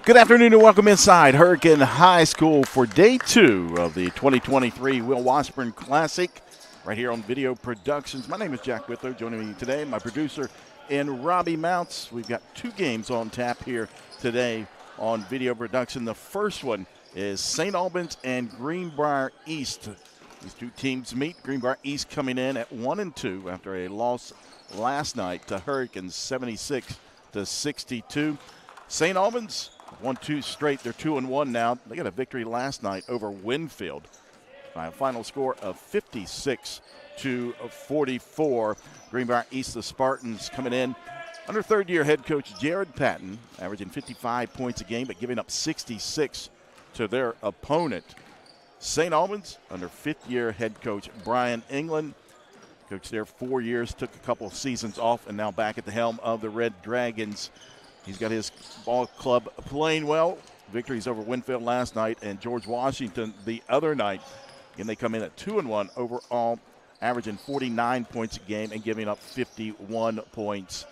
Good afternoon and welcome inside Hurricane High School for day 2 of the 2023 Will Washburn Classic right here on Video Productions. My name is Jack Whitler. Joining me today, my producer and Robbie Mounts. We've got 2 games on tap here today on Video Production. The first one is St. Albans and Greenbrier East. These 2 teams meet. Greenbrier East coming in at 1-2 after a loss last night to Hurricanes 76-62. St. Albans won 2 straight. They're 2-1 now. They got a victory last night over Winfield by a final score of 56-44. Greenbrier East, the Spartans coming in under third-year head coach Jared Patton, averaging 55 points a game, but giving up 66 to their opponent. St. Albans under fifth-year head coach Brian England. Coached there 4 years, took a couple of seasons off, and now back at the helm of the Red Dragons. He's got his ball club playing well. Victories over Winfield last night and George Washington the other night. And they come in at 2-1 overall, averaging 49 points a game and giving up 51 points.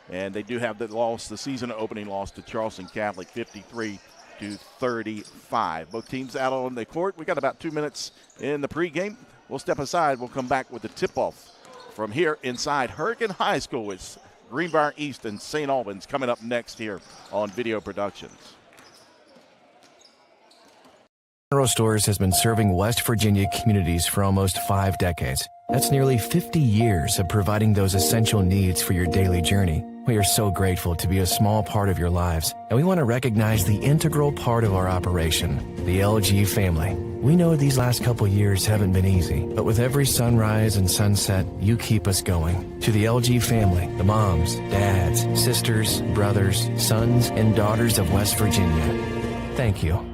And they do have the loss, the season opening loss to Charleston Catholic, 53-35. Both teams out on the court. We got about 2 minutes in the pregame. We'll step aside. We'll come back with the tip-off from here inside Hurricane High School. It's Greenbrier East and St. Albans coming up next here on Video Productions. General Stores has been serving West Virginia communities for almost 5 decades. That's nearly 50 years of providing those essential needs for your daily journey. We are so grateful to be a small part of your lives, and we want to recognize the integral part of our operation, the LG family. We know these last couple years haven't been easy, but with every sunrise and sunset, you keep us going. To the LG family, the moms, dads, sisters, brothers, sons, and daughters of West Virginia, thank you.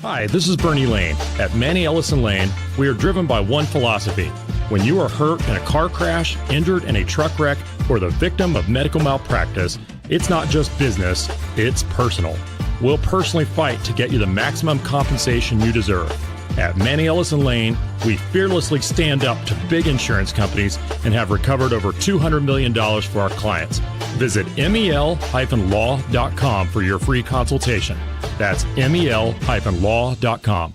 Hi, this is Bernie Lane. At Manny Ellison Lane, we are driven by one philosophy. When you are hurt in a car crash, injured in a truck wreck, or the victim of medical malpractice, it's not just business, it's personal. We'll personally fight to get you the maximum compensation you deserve. At Manny Ellison Lane, we fearlessly stand up to big insurance companies and have recovered over $200 million for our clients. Visit mel-law.com for your free consultation. That's mel-law.com.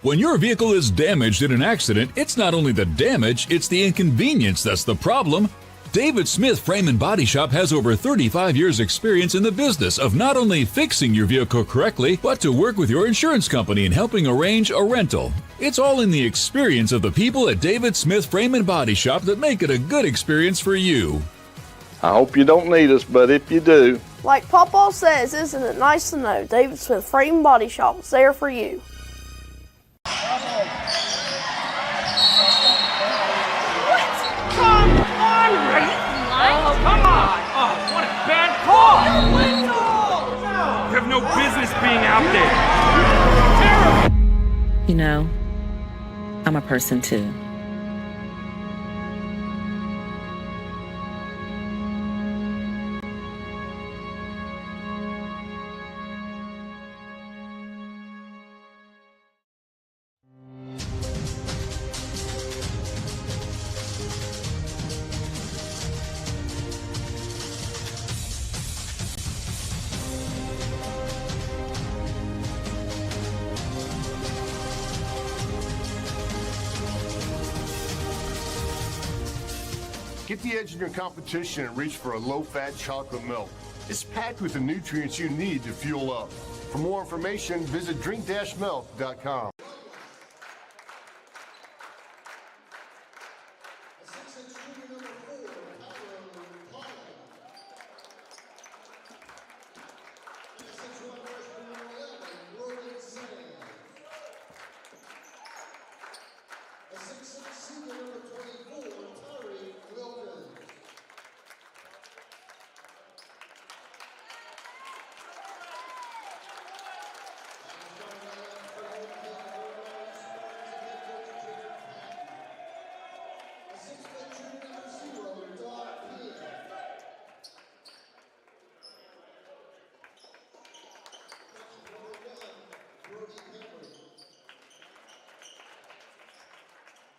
When your vehicle is damaged in an accident, it's not only the damage, it's the inconvenience that's the problem. David Smith Frame and Body Shop has over 35 years experience in the business of not only fixing your vehicle correctly, but to work with your insurance company in helping arrange a rental. It's all in the experience of the people at David Smith Frame and Body Shop that make it a good experience for you. I hope you don't need us, but if you do. Like Pawpaw says, isn't it nice to know David Smith Frame and Body Shop is there for you? Come on! Oh, what a bad call! You have no business being out there. Terrible! You know, I'm a person too. Get the edge in your competition and reach for a low-fat chocolate milk. It's packed with the nutrients you need to fuel up. For more information, visit drink-milk.com.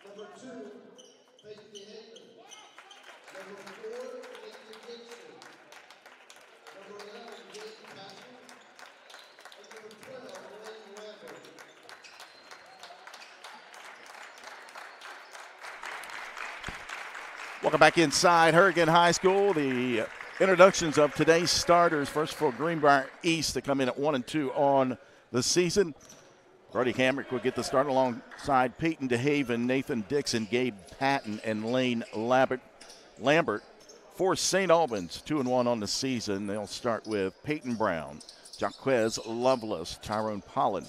Number 2, Faith Behavior. Welcome back inside Hurricane High School. The introductions of today's starters. First for Greenbrier East to come in at 1-2 on the season. Brody Hamrick will get the start alongside Peyton DeHaven, Nathan Dixon, Gabe Patton, and Lane Lambert. For St. Albans, 2-1 on the season. They'll start with Peyton Brown, Jaquez Lovelace, Tyrone Pollen,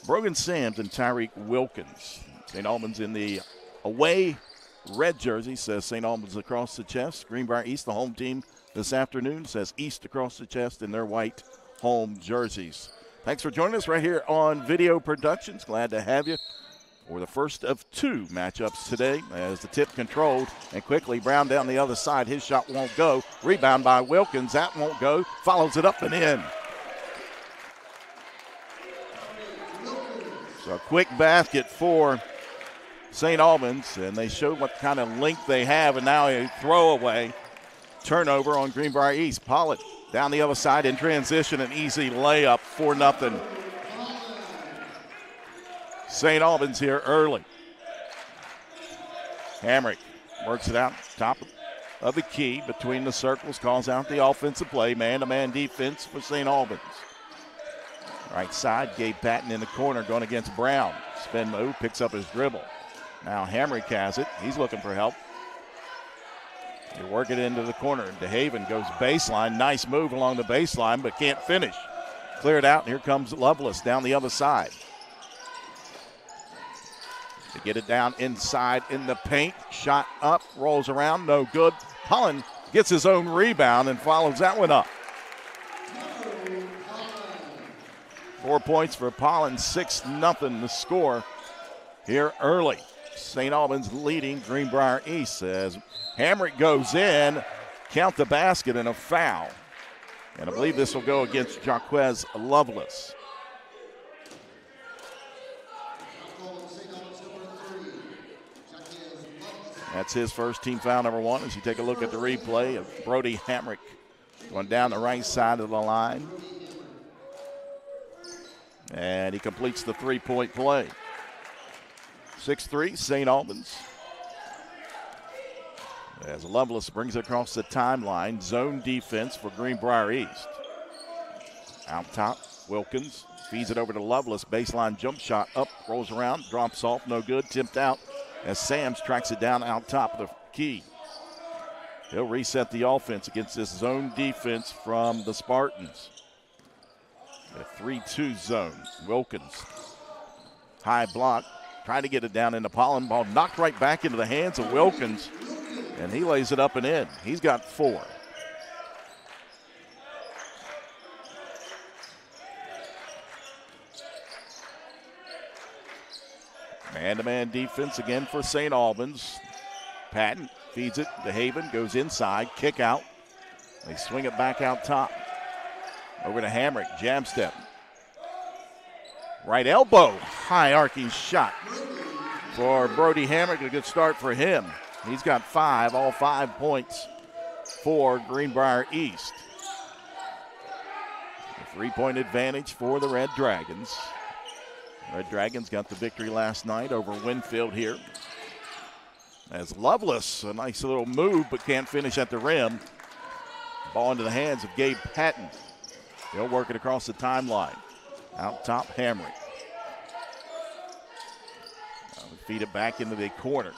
Brogan Sams, and Tyreek Wilkins. St. Albans in the away red jersey says St. Albans across the chest. Greenbrier East, the home team this afternoon, says East across the chest in their white home jerseys. Thanks for joining us right here on Video Productions. Glad to have you for the first of two matchups today as the tip controlled. And quickly, Brown down the other side. His shot won't go. Rebound by Wilkins. That won't go. Follows it up and in. So a quick basket for St. Albans, and they showed what kind of length they have, and now a throwaway turnover on Greenbrier East. Pollitt down the other side in transition, an easy layup, 4-0. St. Albans here early. Hamrick works it out, top of the key between the circles, calls out the offensive play, man-to-man defense for St. Albans. Right side, Gabe Patton in the corner going against Brown. Spin move, picks up his dribble. Now Hamrick has it. He's looking for help. They work it into the corner. DeHaven goes baseline. Nice move along the baseline, but can't finish. Clear it out, and here comes Lovelace down the other side. To get it down inside in the paint. Shot up, rolls around, no good. Pollen gets his own rebound and follows that one up. 4 points for Pollen, 6-0 the score here early. St. Albans leading Greenbrier East as Hamrick goes in, count the basket and a foul. And I believe this will go against Jaquez Lovelace. That's his first team foul, number one, as you take a look at the replay of Brody Hamrick going down the right side of the line. And he completes the three-point play. 6-3, St. Albans. As Lovelace brings it across the timeline, zone defense for Greenbrier East. Out top, Wilkins feeds it over to Lovelace. Baseline jump shot up, rolls around, drops off, no good, tipped out as Sams tracks it down out top of the key. He'll reset the offense against this zone defense from the Spartans. A 3-2 zone. Wilkins, high block. Trying to get it down into Pollen. Ball knocked right back into the hands of Wilkins, and he lays it up and in. He's got 4. Man-to-man defense again for St. Albans. Patton feeds it. DeHaven goes inside. Kick out. They swing it back out top. Over to Hamrick. Jab step. Right elbow, high arcing shot for Brody Hamrick. A good start for him. He's got 5, all 5 points for Greenbrier East. A 3-point advantage for the Red Dragons. Red Dragons got the victory last night over Winfield here. As Lovelace, a nice little move, but can't finish at the rim. Ball into the hands of Gabe Patton. He'll work it across the timeline. Out top, Hamrick. Feed it back into the corner.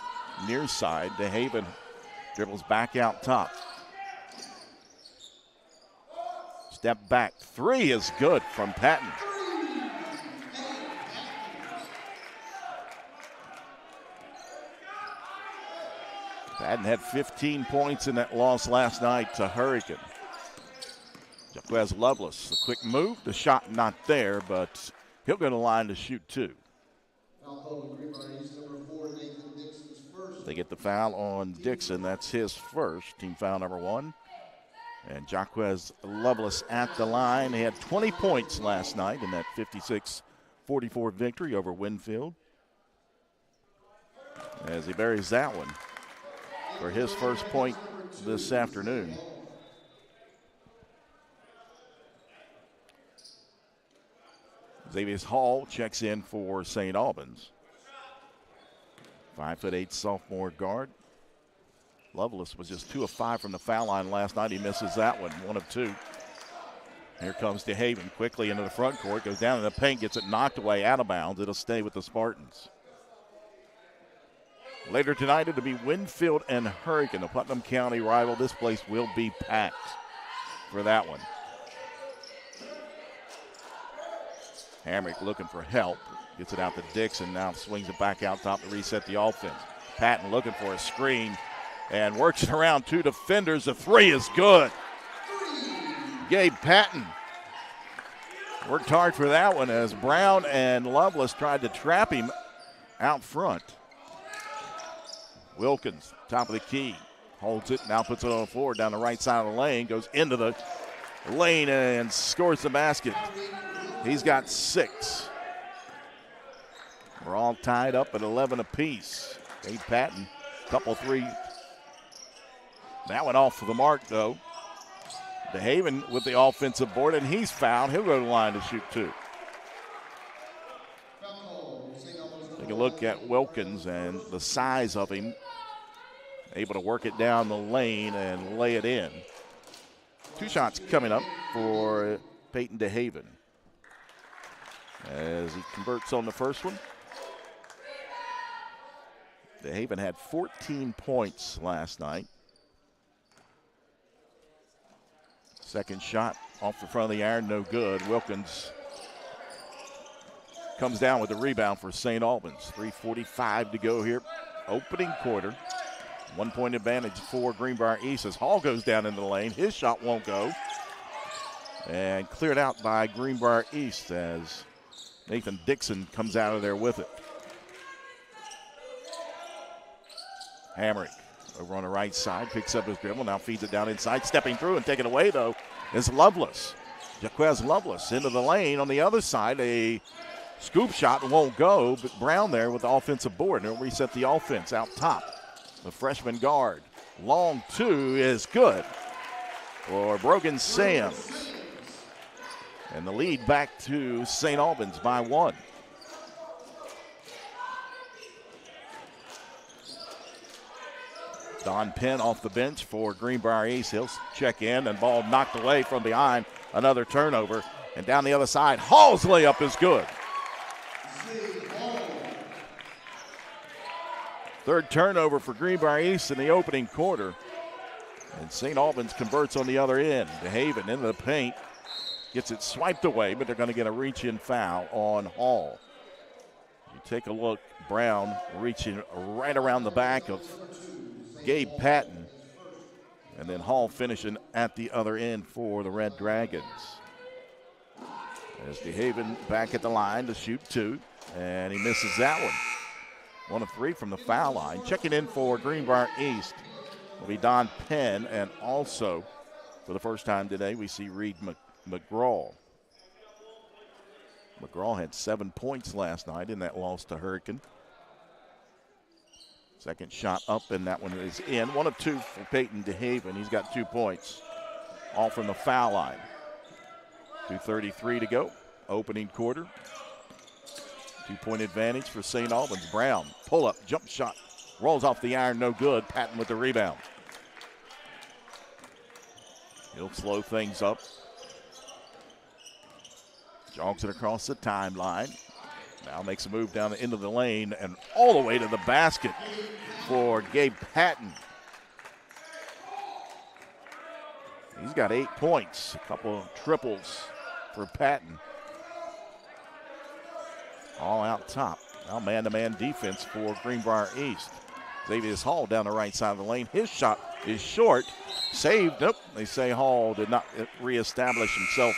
Near side, DeHaven dribbles back out top. Step back, 3 is good from Patton. Patton had 15 points in that loss last night to Hurricane. Jaquez Lovelace, the quick move, the shot not there, but he'll go to the line to shoot 2. They get the foul on Dixon. That's his first, team foul number 1. And Jaquez Lovelace at the line. He had 20 points last night in that 56-44 victory over Winfield. As he buries that one. for his first point this afternoon. Xavier Hall checks in for St. Albans. 5'8" sophomore guard. Lovelace was just 2 of 5 from the foul line last night. He misses that one, 1 of 2. Here comes DeHaven quickly into the front court, goes down in the paint, gets it knocked away out of bounds. It'll stay with the Spartans. Later tonight, it'll be Winfield and Hurricane, the Putnam County rival. This place will be packed for that one. Hamrick looking for help. Gets it out to Dixon, now swings it back out top to reset the offense. Patton looking for a screen and works it around 2 defenders. The 3 is good. Gabe Patton worked hard for that one as Brown and Lovelace tried to trap him out front. Wilkins, top of the key, holds it, now puts it on the floor down the right side of the lane, goes into the lane and scores the basket. He's got 6. We're all tied up at 11 apiece. Gabe Patton, couple 3. That went off for the mark, though. DeHaven with the offensive board, and he's fouled. He'll go to the line to shoot 2. Take a look at Wilkins and the size of him. Able to work it down the lane and lay it in. 2 shots coming up for Peyton DeHaven as he converts on the first one. DeHaven had 14 points last night. Second shot off the front of the iron, no good. Wilkins comes down with the rebound for St. Albans. 3:45 to go here. Opening quarter. 1-point advantage for Greenbrier East as Hall goes down in the lane. His shot won't go. And cleared out by Greenbrier East as Nathan Dixon comes out of there with it. Hamrick over on the right side, picks up his dribble, now feeds it down inside. Stepping through and taking away, though, is Lovelace. Jaquez Lovelace into the lane. On the other side, a scoop shot won't go, but Brown there with the offensive board. And he'll reset the offense out top. The freshman guard. Long 2 is good for Brogan Sams. And the lead back to St. Albans by 1. Don Penn off the bench for Greenbrier East. He'll check in and ball knocked away from behind. Another turnover. And down the other side, Hall's layup is good. Third turnover for Greenbrier East in the opening quarter. And St. Albans converts on the other end. DeHaven into the paint. Gets it swiped away, but they're going to get a reach-in foul on Hall. You take a look, Brown reaching right around the back of Gabe Patton. And then Hall finishing at the other end for the Red Dragons. As DeHaven back at the line to shoot 2, and he misses that one. 1 of 3 from the foul line. Checking in for Greenbrier East will be Don Penn, and also for the first time today we see Reed McGraw. McGraw had 7 points last night in that loss to Hurricane. Second shot up, and that one is in. 1 of 2 for Peyton DeHaven. He's got 2 points, all from the foul line. 2:33 to go, opening quarter. 2-point advantage for St. Albans. Brown, pull up, jump shot, rolls off the iron, no good. Patton with the rebound. He'll slow things up. Jogs it across the timeline. Now makes a move down the end of the lane and all the way to the basket for Gabe Patton. He's got 8 points, a couple of triples for Patton. All out top. Now man-to-man defense for Greenbrier East. Xavier Hall down the right side of the lane. His shot is short. Saved. Nope. They say Hall did not reestablish himself.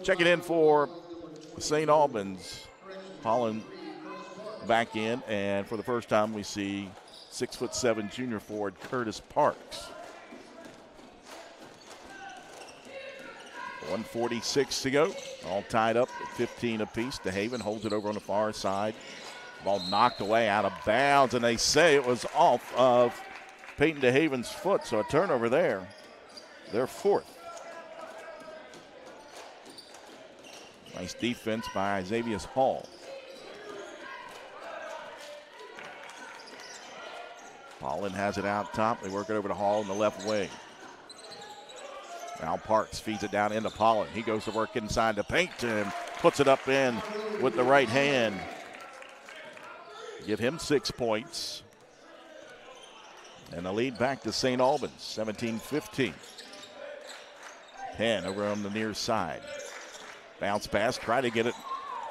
Checking in for St. Albans. Holland back in, and for the first time we see 6'7" junior forward Curtis Parks. 1:46 to go. All tied up at 15 apiece. DeHaven holds it over on the far side Ball knocked away out of bounds, and they say it was off of Peyton DeHaven's foot, so a turnover there. Their fourth. Nice defense by Xavier Hall. Paulin has it out top. They work it over to Hall in the left wing. Now Parks feeds it down into Paulin. He goes to work inside the paint and puts it up in with the right hand. Give him 6 points. And the lead back to St. Albans, 17-15. Penn over on the near side. Bounce pass, try to get it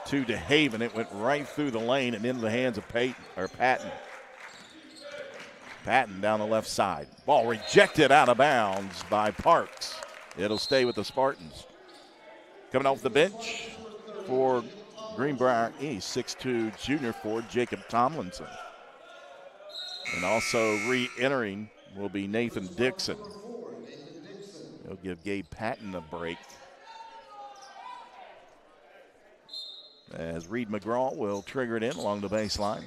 to DeHaven. It went right through the lane and into the hands of Patton. Patton down the left side. Ball rejected out of bounds by Parks. It'll stay with the Spartans. Coming off the bench for Greenbrier East, 6'2" junior forward Jacob Tomlinson. And also re-entering will be Nathan Dixon. He'll give Gabe Patton a break. As Reed McGraw will trigger it in along the baseline.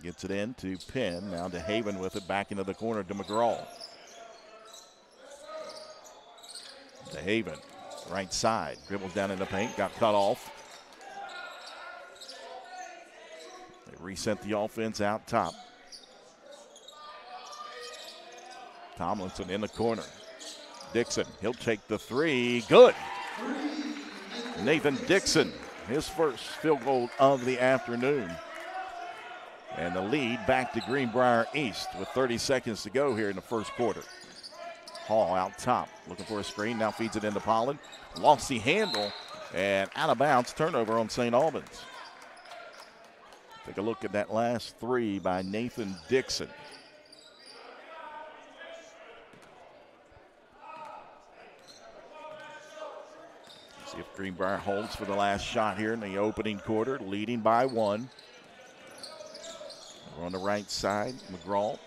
Gets it in to Penn. Now DeHaven with it back into the corner to McGraw. DeHaven, right side. Dribbles down in the paint. Got cut off. They reset the offense out top. Tomlinson in the corner. Dixon, he'll take the three. Good. Nathan Dixon, his first field goal of the afternoon. And the lead back to Greenbrier East with 30 seconds to go here in the first quarter. Hall out top, looking for a screen, now feeds it into Pollen. Lost the handle, and out of bounds, turnover on St. Albans. Take a look at that last three by Nathan Dixon. See if Greenbrier holds for the last shot here in the opening quarter, leading by 1. We're on the right side, McGraw.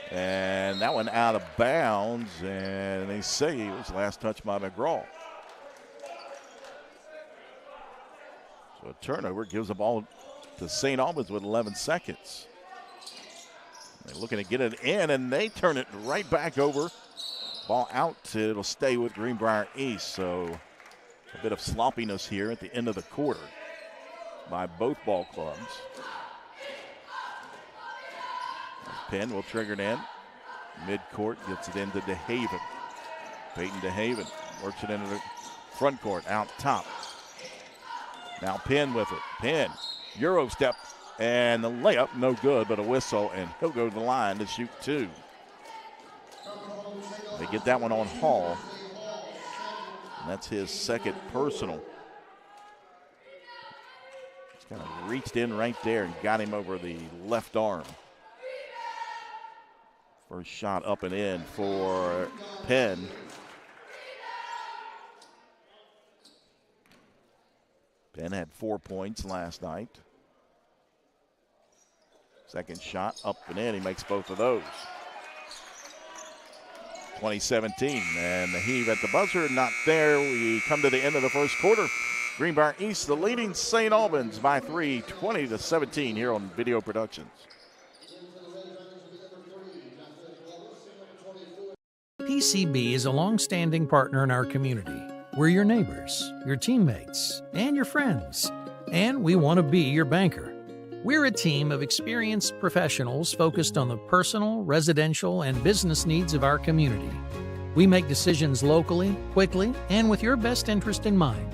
And that one out of bounds, and they say it was last touch by McGraw. So a turnover gives the ball to St. Albans with 11 seconds. They're looking to get it in, and they turn it right back over. Ball out, it'll stay with Greenbrier East. So a bit of sloppiness here at the end of the quarter by both ball clubs. Penn will trigger it in. Mid-court, gets it into DeHaven. Peyton DeHaven works it into the front court, out top. Now Penn with it. Penn, Euro step, and the layup, no good, but a whistle, and he'll go to the line to shoot 2. They get that one on Hall. And that's his second personal. He's kind of reached in right there and got him over the left arm. First shot up and in for Penn. Penn had 4 points last night. Second shot up and in. He makes both of those. 2017, and the heave at the buzzer, not there. We come to the end of the first quarter. Greenbrier East, the leading St. Albans by 3, 20-17 here on Video Productions. PCB is a long-standing partner in our community. We're your neighbors, your teammates, and your friends, and we want to be your banker. We're a team of experienced professionals focused on the personal, residential, and business needs of our community. We make decisions locally, quickly, and with your best interest in mind.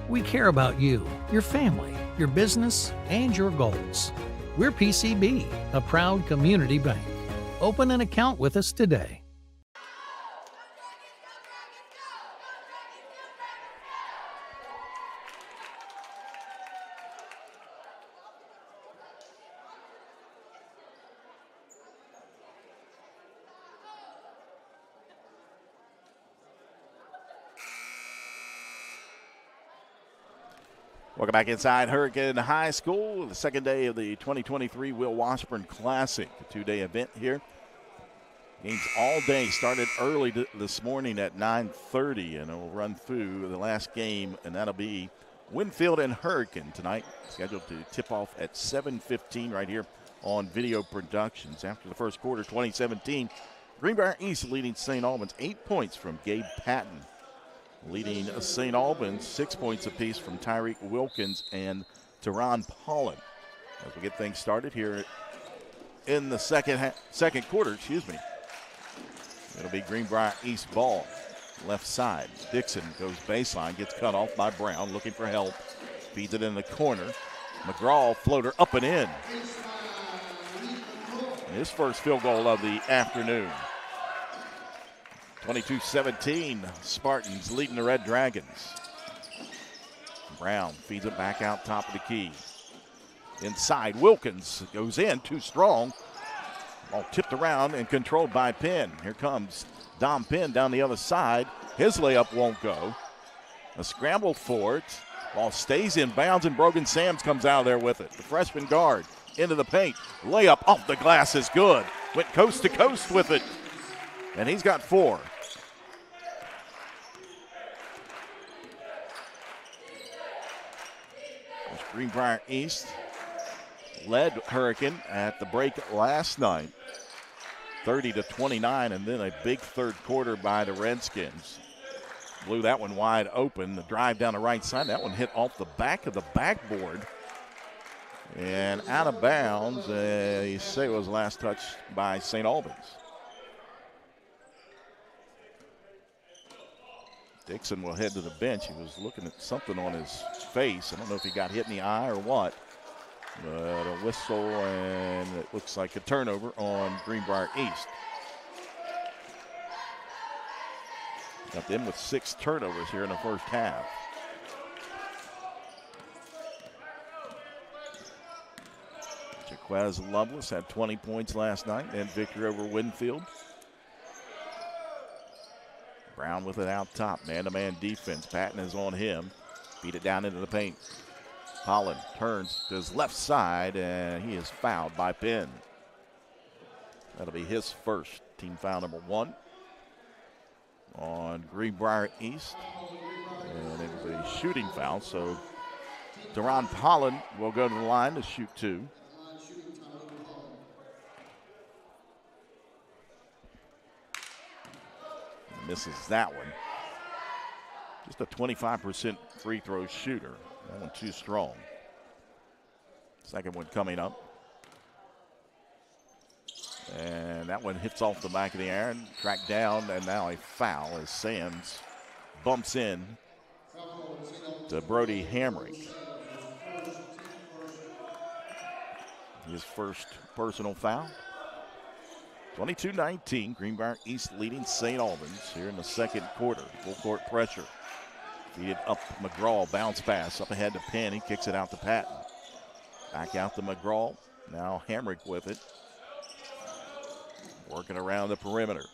We care about you, your family, your business, and your goals. We're PCB, a proud community bank. Open an account with us today. Welcome back inside Hurricane High School, the second day of the 2023 Will Washburn Classic, a 2-day event here. Games all day, started early this morning at 9:30, and it will run through the last game, and that'll be Winfield and Hurricane tonight, scheduled to tip off at 7:15 right here on Video Productions. After the first quarter, 2017, Greenbrier East leading St. Albans 8 points from Gabe Patton. Leading St. Albans 6 points apiece from Tyreek Wilkins and Teron Pollen. As we get things started here in the second quarter, it'll be Greenbrier East ball. Left side, Dixon goes baseline, gets cut off by Brown, looking for help. Feeds it in the corner. McGraw, floater up and in. His first field goal of the afternoon. 22-17, Spartans leading the Red Dragons. Brown feeds it back out top of the key. Inside, Wilkins goes in, too strong. Ball tipped around and controlled by Penn. Here comes Dom Penn down the other side. His layup won't go. A scramble for it. Ball stays in bounds, and Brogan Sams comes out of there with it. The freshman guard into the paint. Layup off the glass is good. Went coast to coast with it. And he's got 4. Greenbrier East led Hurricane at the break last night, 30-29, and then a big third quarter by the Redskins. Blew that one wide open. The drive down the right side, that one hit off the back of the backboard and out of bounds. You say it was last touch by St. Albans. Dixon will head to the bench. He was looking at something on his face. I don't know if he got hit in the eye or what. But a whistle, and it looks like a turnover on Greenbrier East. Got them with 6 turnovers here in the first half. Jaquez Lovelace had 20 points last night and victory over Winfield. Brown with it out top. Man-to-man defense. Patton is on him. Beat it down into the paint. Holland turns to his left side, and he is fouled by Penn. That'll be his first. Team foul number 1 on Greenbrier East. And it was a shooting foul, so Teron Pollen will go to the line to shoot 2. Misses that one. Just a 25% free throw shooter. That one too strong. Second one coming up. And that one hits off the back of the iron, tracked down, and now a foul as Sands bumps in to Brody Hamrick. His first personal foul. 22-19, Greenbrier East leading St. Albans here in the second quarter. Full court pressure. Feed it up McGraw, bounce pass up ahead to Penn. He kicks it out to Patton. Back out to McGraw. Now Hamrick with it. Working around the perimeter.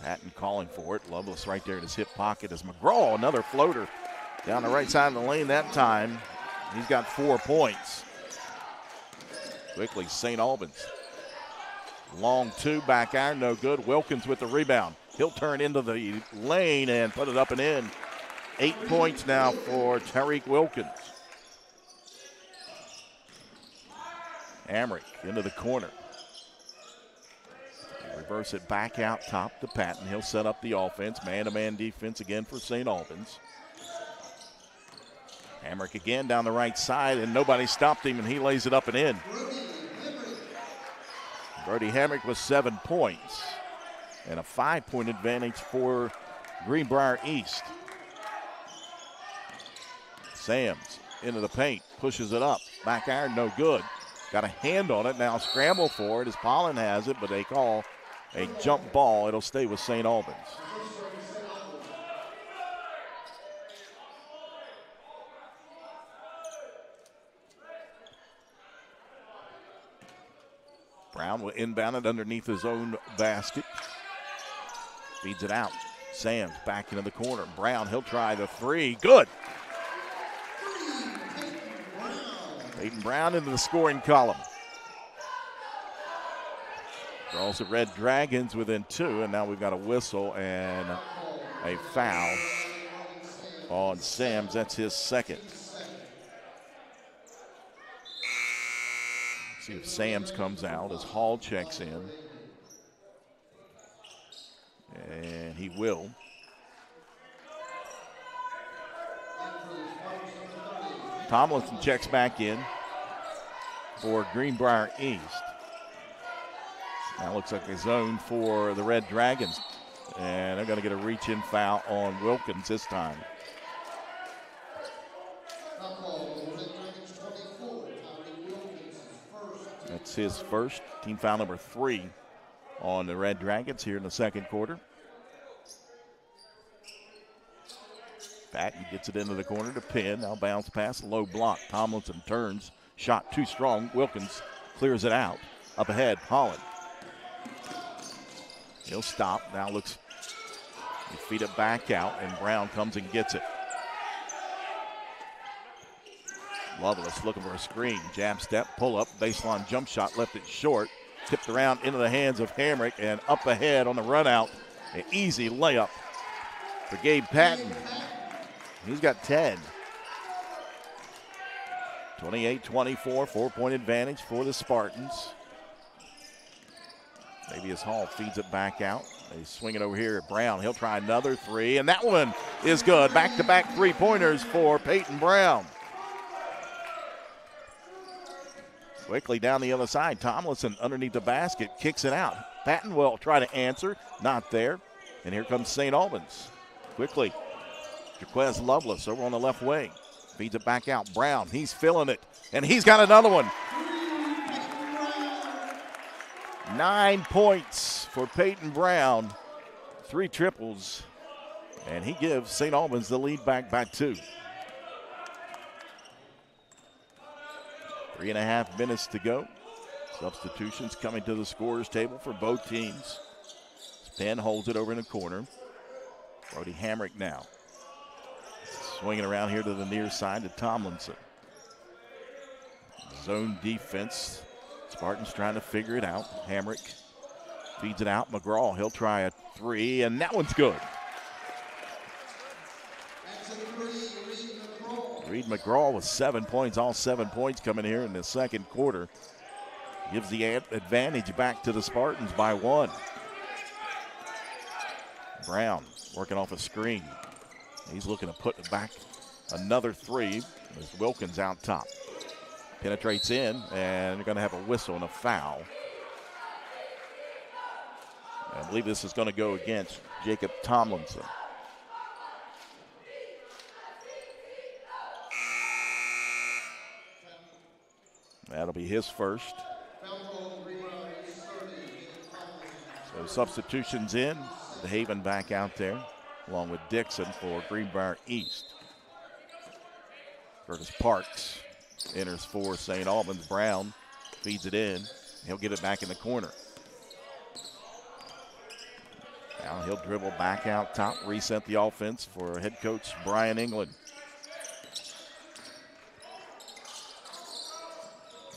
Patton calling for it. Lovelace right there in his hip pocket as McGraw, another floater down the right side of the lane that time. He's got 4 points. Quickly, St. Albans. Long 2, back iron, no good. Wilkins with the rebound. He'll turn into the lane and put it up and in. 8 points now for Tyreek Wilkins. Hamrick into the corner. Reverse it back out top to Patton. He'll set up the offense. Man-to-man defense again for St. Albans. Hamrick again down the right side, and nobody stopped him, and he lays it up and in. Brody Hamrick with 7 points and a 5-point advantage for Greenbrier East. Sams into the paint, pushes it up. Back iron, no good. Got a hand on it. Now scramble for it as Pollen has it, but they call a jump ball. It'll stay with St. Albans. Brown will inbound it underneath his own basket. Feeds it out. Sands back into the corner. Brown, he'll try the 3. Good. Peyton Brown into the scoring column. Draws the Red Dragons within 2, and now we've got a whistle and a foul on Sams. That's his second. See if Sams comes out as Hall checks in. And he will. Tomlinson checks back in for Greenbrier East. Now looks like a zone for the Red Dragons. And they're going to get a reach-in foul on Wilkins this time. That's his first, team foul number 3 on the Red Dragons here in the second quarter. Patton gets it into the corner to pin. Now bounce pass, low block. Tomlinson turns, shot too strong. Wilkins clears it out. Up ahead, Holland. He'll stop. Now looks, he feed it back out, and Brown comes and gets it. Lovelace looking for a screen. Jab step, pull up, baseline jump shot, left it short. Tipped around into the hands of Hamrick, and up ahead on the run out. An easy layup for Gabe Patton. He's got 10. 28-24, 4-point advantage for the Spartans. Maybe as Hall feeds it back out. They swing it over here at Brown. He'll try another 3, and that one is good. Back-to-back 3-pointers for Peyton Brown. Quickly down the other side. Tomlinson underneath the basket, kicks it out. Patton will try to answer, not there. And here comes St. Albans. Quickly, Jaquez Lovelace over on the left wing. Feeds it back out. Brown, he's filling it, and he's got another one. 9 points for Peyton Brown. 3 triples, and he gives St. Albans the lead back 2. 3.5 minutes to go. Substitutions coming to the scorer's table for both teams. Penn holds it over in the corner. Brody Hamrick now. Swinging around here to the near side to Tomlinson. Zone defense. Spartans trying to figure it out. Hamrick feeds it out. McGraw, he'll try a 3, and that one's good. Reed McGraw with 7 points, all 7 points coming here in the second quarter. Gives the advantage back to the Spartans by 1. Brown working off a screen. He's looking to put it back another 3 as Wilkins out top. Penetrates in, and they're going to have a whistle and a foul. I believe this is going to go against Jacob Tomlinson. That'll be his first. So substitutions in. DeHaven back out there, along with Dixon for Greenbrier East. Curtis Parks enters for St. Albans. Brown feeds it in. He'll get it back in the corner. Now he'll dribble back out top, reset the offense for head coach Brian England.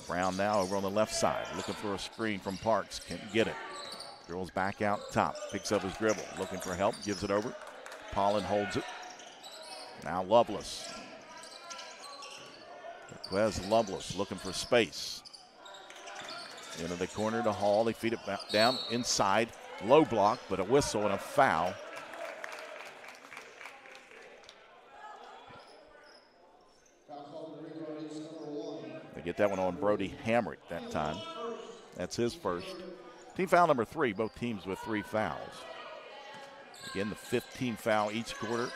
Brown now over on the left side, looking for a screen from Parks. Can't get it. Dribbles back out top, picks up his dribble, looking for help, gives it over. Pollen holds it. Now Lovelace. Jaquez Lovelace looking for space. Into the corner to Hall. They feed it back down inside. Low block, but a whistle and a foul. They get that one on Brody Hamrick that time. That's his first. Team foul number 3, both teams with 3 fouls. Again, the 15 foul each quarter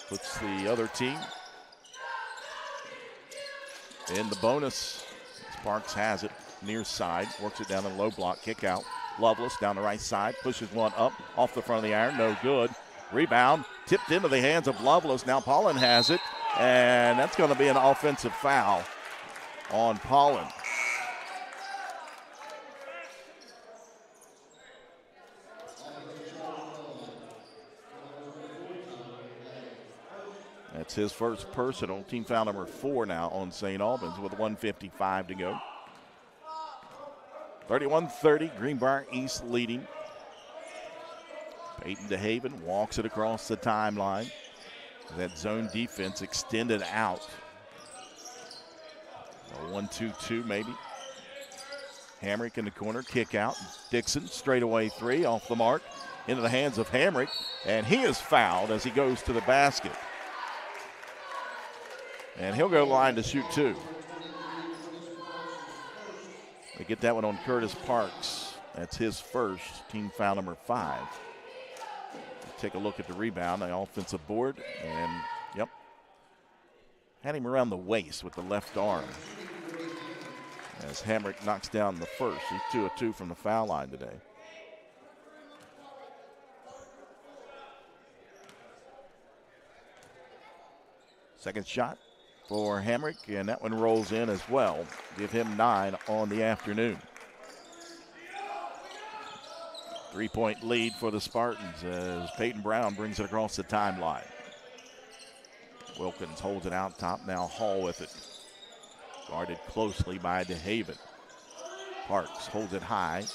puts the other team in the bonus. Sparks has it near side, works it down the low block, kick out. Lovelace down the right side, pushes one up off the front of the iron, no good. Rebound tipped into the hands of Lovelace. Now Pollen has it, and that's going to be an offensive foul on Pollen. That's his first personal. Team foul number 4 now on St. Albans with 1:55 to go. 31-30, Greenbrier East leading. Peyton DeHaven walks it across the timeline. That zone defense extended out. A 1-2-2 maybe. Hamrick in the corner, kick out. Dixon, straightaway three, off the mark, into the hands of Hamrick, and he is fouled as he goes to the basket. And he'll go line to shoot two. They get that one on Curtis Parks. That's his first, team foul number 5. Take a look at the rebound, the offensive board, and yep, had him around the waist with the left arm. As Hamrick knocks down the first. He's 2 of 2 from the foul line today. Second shot for Hamrick, and that one rolls in as well. Give him 9 on the afternoon. 3-point lead for the Spartans as Peyton Brown brings it across the timeline. Wilkins holds it out top, now Hall with it. Guarded closely by DeHaven. Parks holds it high.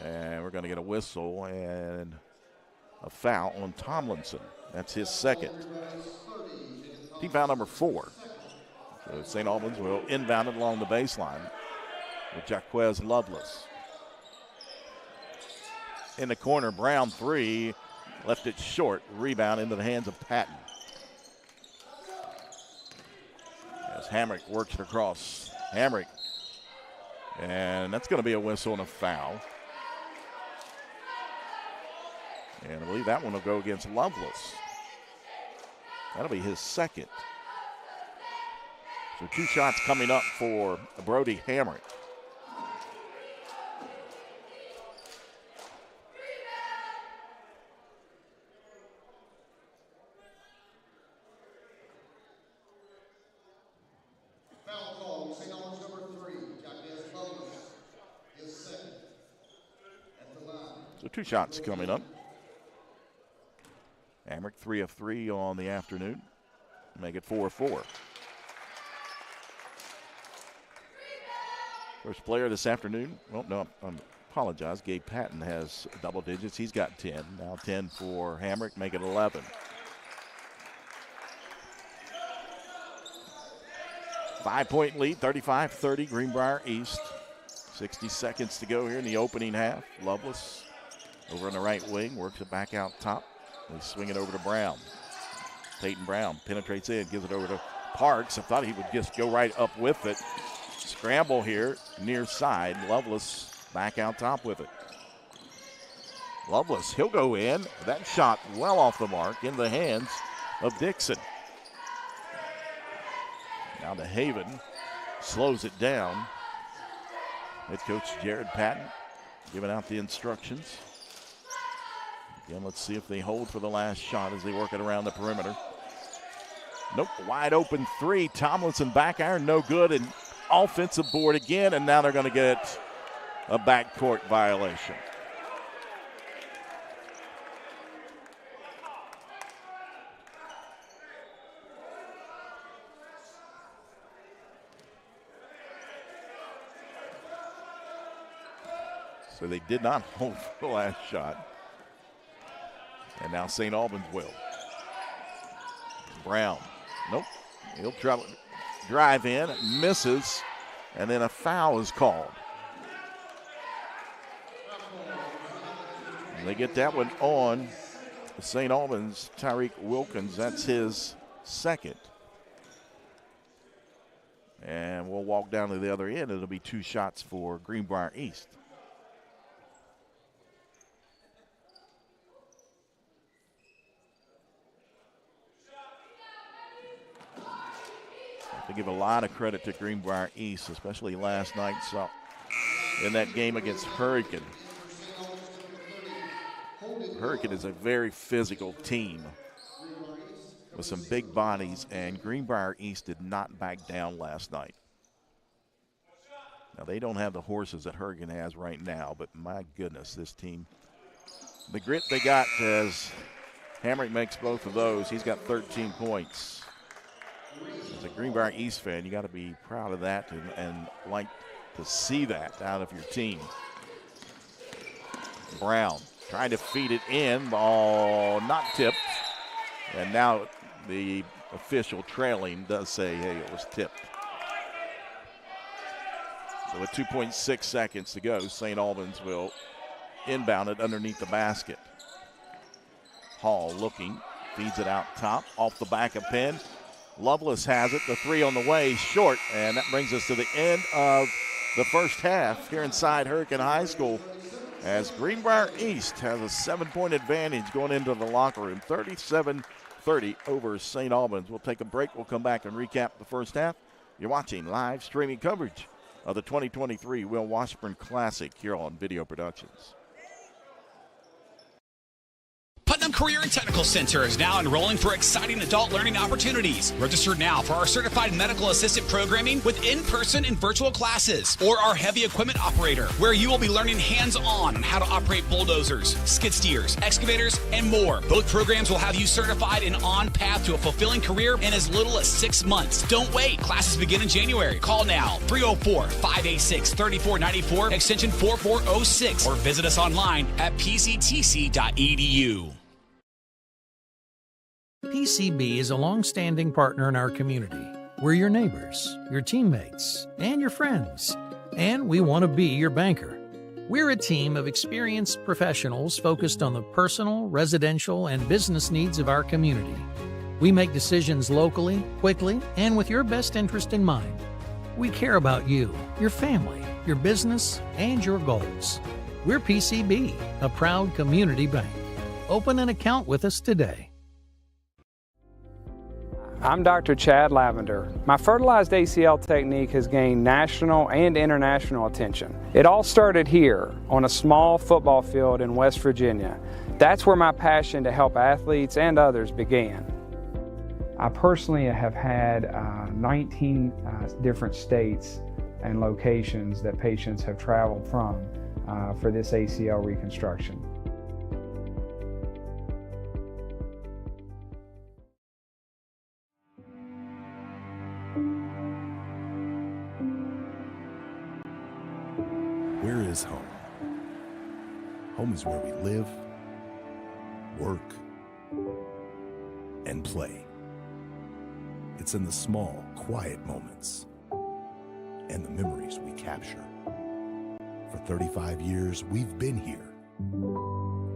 And we're going to get a whistle and a foul on Tomlinson. That's his second. Team foul number 4. So St. Albans will inbound it along the baseline with Jaquez Lovelace. In the corner, Brown 3. Left it short. Rebound into the hands of Patton. As Hamrick works it across. Hamrick. And that's going to be a whistle and a foul. And I believe that one will go against Lovelace. That'll be his second. So 2 shots coming up for Brody Hamrick. So 2 shots coming up. Hamrick 3 of 3 on the afternoon. Make it 4-4. First player this afternoon. Well, no, I apologize. Gabe Patton has double digits. He's got 10. Now 10 for Hamrick. Make it 11. 5-point lead, 35-30, Greenbrier East. 60 seconds to go here in the opening half. Lovelace over on the right wing, works it back out top. They swing it over to Brown. Peyton Brown penetrates in, gives it over to Parks. I thought he would just go right up with it. Scramble here, near side. Lovelace back out top with it. Lovelace, he'll go in. That shot well off the mark in the hands of Dixon. Now DeHaven slows it down. Head coach Jared Patton giving out the instructions. Again, let's see if they hold for the last shot as they work it around the perimeter. Nope, wide open 3. Tomlinson back iron, no good, and offensive board again, and now they're going to get a backcourt violation. So they did not hold for the last shot. And now St. Albans will. Brown, nope. He'll drive in, misses, and then a foul is called. And they get that one on St. Albans, Tyreek Wilkins. That's his second. And we'll walk down to the other end. It'll be 2 shots for Greenbrier East. To give a lot of credit to Greenbrier East, especially last night in that game against Hurricane. Hurricane is a very physical team with some big bodies, and Greenbrier East did not back down last night. Now, they don't have the horses that Hurricane has right now, but my goodness, this team, the grit they got as Hamrick makes both of those. He's got 13 points. As a Greenbrier East fan, you got to be proud of that and like to see that out of your team. Brown trying to feed it in, ball not tipped, and now the official trailing does say, hey, it was tipped. So with 2.6 seconds to go, St. Albans will inbound it underneath the basket. Hall looking, feeds it out top, off the back of Penn. Lovelace has it, the three on the way, short, and that brings us to the end of the first half here inside Hurricane High School, as Greenbrier East has a 7-point advantage going into the locker room, 37-30 over St. Albans. We'll take a break. We'll come back and recap the first half. You're watching live streaming coverage of the 2023 Will Washburn Classic here on Video Productions. Putnam Career and Technical Center is now enrolling for exciting adult learning opportunities. Register now for our certified medical assistant programming with in-person and virtual classes, or our heavy equipment operator, where you will be learning hands-on on how to operate bulldozers, skid steers, excavators, and more. Both programs will have you certified and on path to a fulfilling career in as little as 6 months. Don't wait. Classes begin in January. Call now, 304-586-3494, extension 4406, or visit us online at pctc.edu. PCB is a long-standing partner in our community. We're your neighbors, your teammates, and your friends. And we want to be your banker. We're a team of experienced professionals focused on the personal, residential, and business needs of our community. We make decisions locally, quickly, and with your best interest in mind. We care about you, your family, your business, and your goals. We're PCB, a proud community bank. Open an account with us today. I'm Dr. Chad Lavender. My fertilized ACL technique has gained national and international attention. It all started here on a small football field in West Virginia. That's where my passion to help athletes and others began. I personally have had 19 different states and locations that patients have traveled from for this ACL reconstruction. Where is home? Home is where we live, work, and play. It's in the small, quiet moments and the memories we capture. For 35 years, we've been here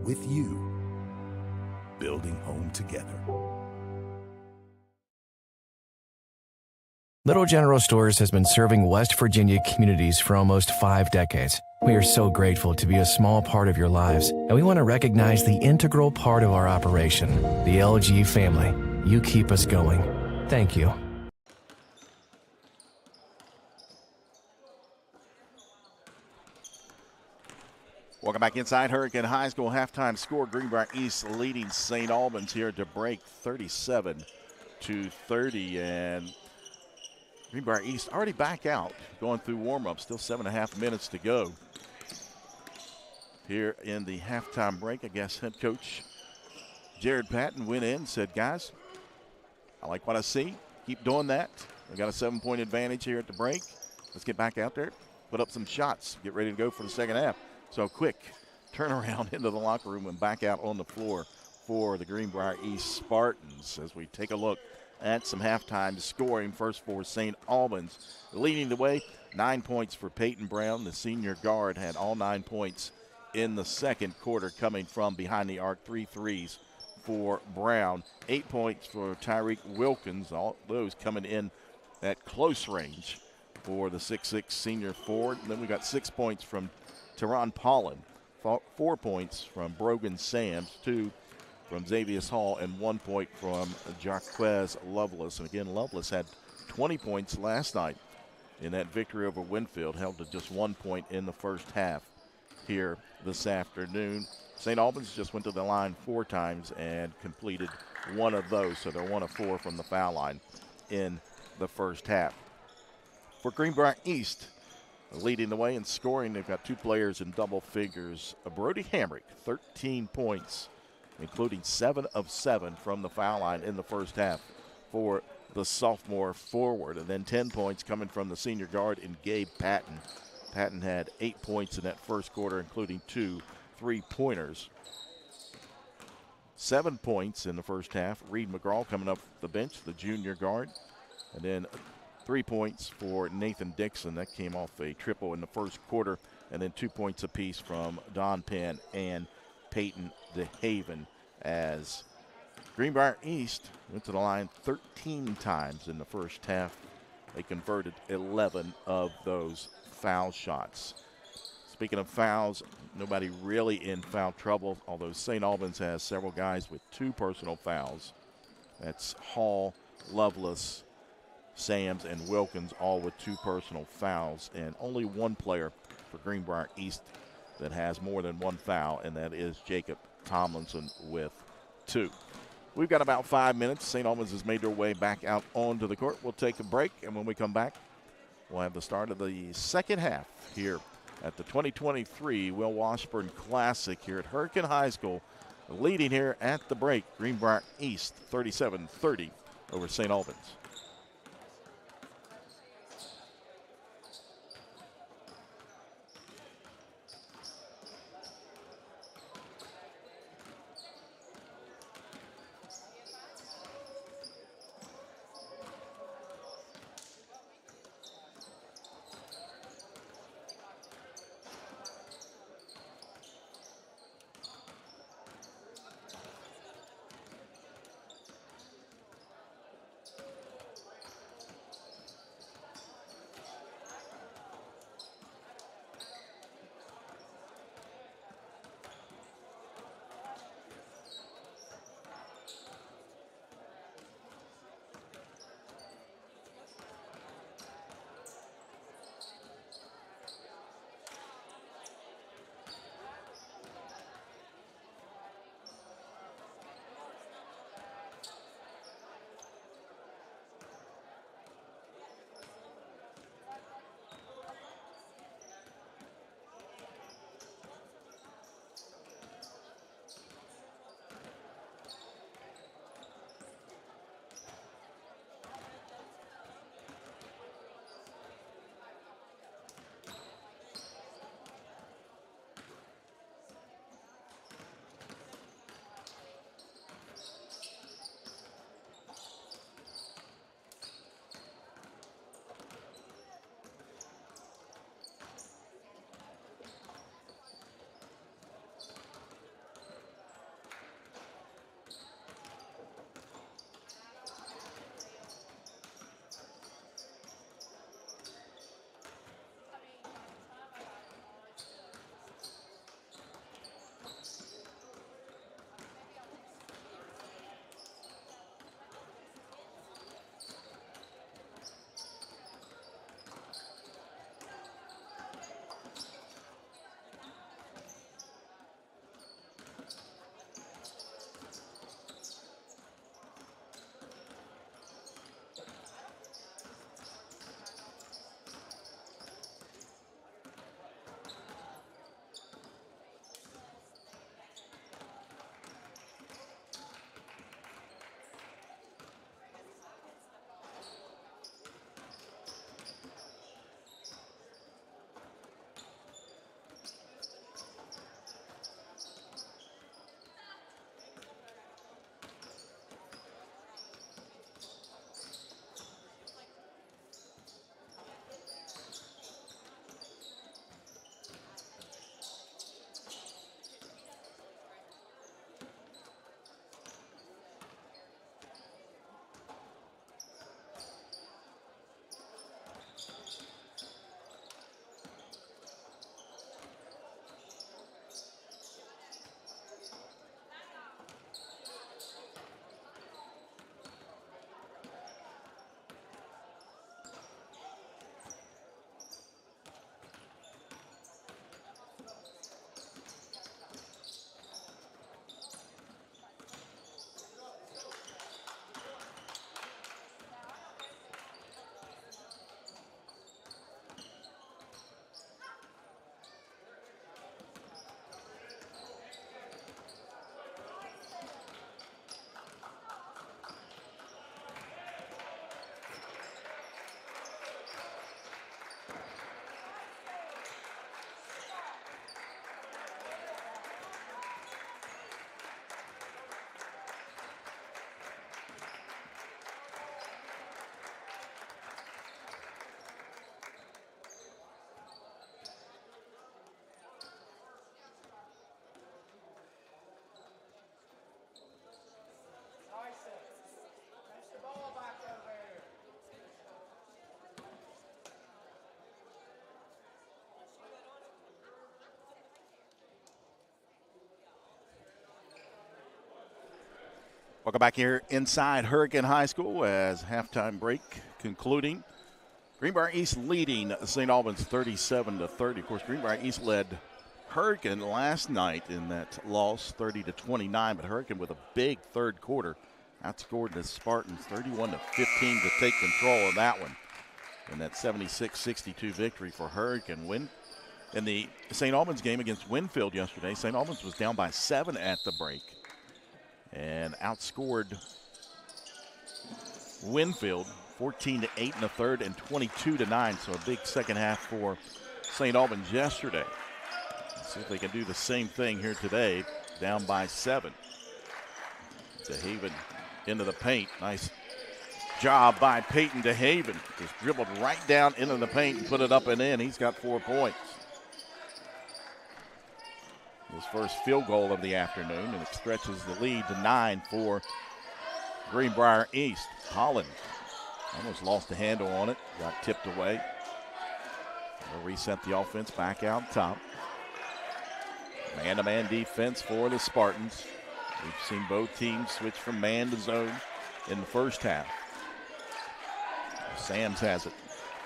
with you, building home together. Little General Stores has been serving West Virginia communities for almost 5 decades. We are so grateful to be a small part of your lives, and we want to recognize the integral part of our operation, the LG family. You keep us going. Thank you. Welcome back inside Hurricane High School. Halftime score, Greenbrier East leading St. Albans here to break 37-30, and Greenbrier East already back out, going through warm-up, still 7.5 minutes to go. Here in the halftime break, I guess head coach Jared Patton went in and said, guys, I like what I see. Keep doing that. We got a 7-point advantage here at the break. Let's get back out there, put up some shots, get ready to go for the second half. So quick turnaround into the locker room and back out on the floor for the Greenbrier East Spartans as we take a look at some halftime scoring. First for St. Albans. Leading the way, 9 points for Peyton Brown. The senior guard had all 9 points in the second quarter, coming from behind the arc. 3 threes for Brown. 8 points for Tyreek Wilkins. All those coming in at close range for the 6'6 senior forward. And then we got 6 points from Teron Pollen. 4 points from Brogan Sands. 2 from Xavier Hall, and 1 point from Jaquez Lovelace. And again, Lovelace had 20 points last night in that victory over Winfield, held to just 1 point in the first half here this afternoon. St. Albans just went to the line 4 times and completed 1 of those, so they're 1 of 4 from the foul line in the first half. For Greenbrier East, leading the way in scoring, they've got 2 players in double figures. Brody Hamrick, 13 points, including 7 of 7 from the foul line in the first half for the sophomore forward. And then 10 points coming from the senior guard in Gabe Patton. Patton had 8 points in that first quarter, including 2 3-pointers. 7 points in the first half. Reed McGraw coming up the bench, the junior guard. And then 3 points for Nathan Dixon. That came off a triple in the first quarter. And then 2 points apiece from Don Penn and Peyton DeHaven, as Greenbrier East went to the line 13 times in the first half. They converted 11 of those foul shots. Speaking of fouls, nobody really in foul trouble, although St. Albans has several guys with 2 personal fouls. That's Hall, Lovelace, Sams, and Wilkins, all with 2 personal fouls, and only 1 player for Greenbrier East that has more than 1 foul, and that is Jacob Tomlinson with 2. We've got about 5 minutes. St. Albans has made their way back out onto the court. We'll take a break, and when we come back, we'll have the start of the second half here at the 2023 Will Washburn Classic here at Hurricane High School. Leading here at the break, Greenbrier East 37-30 over St. Albans. Welcome back here inside Hurricane High School as halftime break concluding. Greenbrier East leading St. Albans 37-30. Of course, Greenbrier East led Hurricane last night in that loss 30-29, but Hurricane with a big third quarter outscored the Spartans 31-15 to take control of that one. In that 76-62 victory for Hurricane. In the St. Albans game against Winfield yesterday, St. Albans was down by 7 at the break and outscored Winfield 14-8 in the third and 22-9. So a big second half for St. Albans yesterday. Let's see if they can do the same thing here today, down by 7. DeHaven into the paint. Nice job by Peyton DeHaven. Just dribbled right down into the paint and put it up and in. He's got 4 points. His first field goal of the afternoon, and it stretches the lead to 9 for Greenbrier East. Holland almost lost the handle on it, got tipped away. They'll reset the offense back out top. Man-to-man defense for the Spartans. We've seen both teams switch from man to zone in the first half. Sams has it.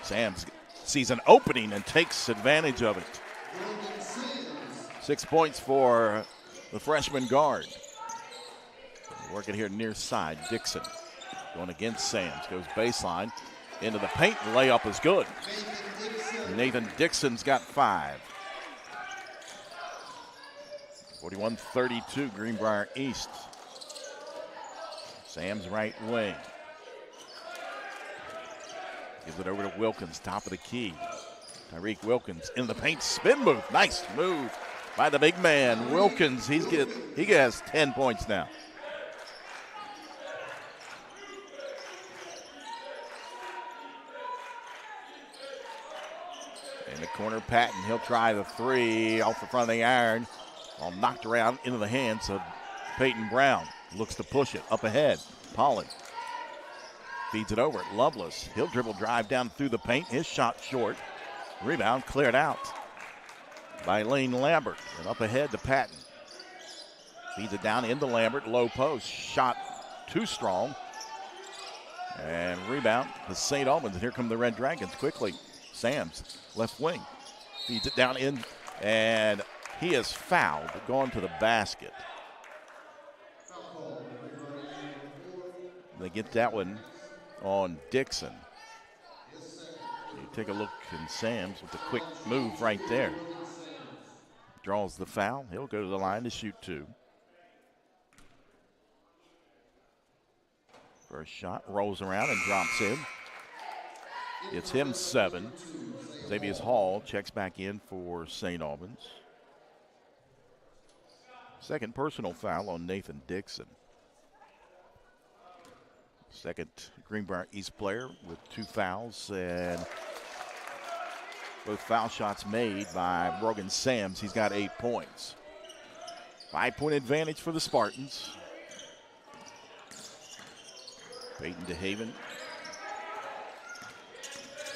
Sams sees an opening and takes advantage of it. 6 points for the freshman guard. Working here near side. Dixon going against Sams. Goes baseline into the paint. Layup is good. Nathan Dixon's got 5. 41-32 Greenbrier East. Sams right wing. Gives it over to Wilkins, top of the key. Tyreek Wilkins in the paint, spin move. Nice move by the big man. Wilkins, he has 10 points now. In the corner, Patton, he'll try the 3 off the front of the iron. All knocked around into the hands of Peyton Brown. Looks to push it up ahead. Pollen feeds it over at Lovelace. He'll dribble drive down through the paint. His shot short. Rebound cleared out by Lane Lambert. And up ahead to Patton. Feeds it down into Lambert. Low post. Shot too strong. And rebound to St. Albans. And here come the Red Dragons quickly. Sams, left wing. Feeds it down in. And he is fouled, going to the basket. They get that one on Dixon. You take a look in Sams with a quick move right there. Draws the foul. He'll go to the line to shoot 2. First shot, rolls around and drops in. It's him 7. Xavier Hall checks back in for St. Albans. Second personal foul on Nathan Dixon. Second Greenbrier East player with 2 fouls, and both foul shots made by Brogan Sams. He's got 8 points. 5-point advantage for the Spartans. Peyton DeHaven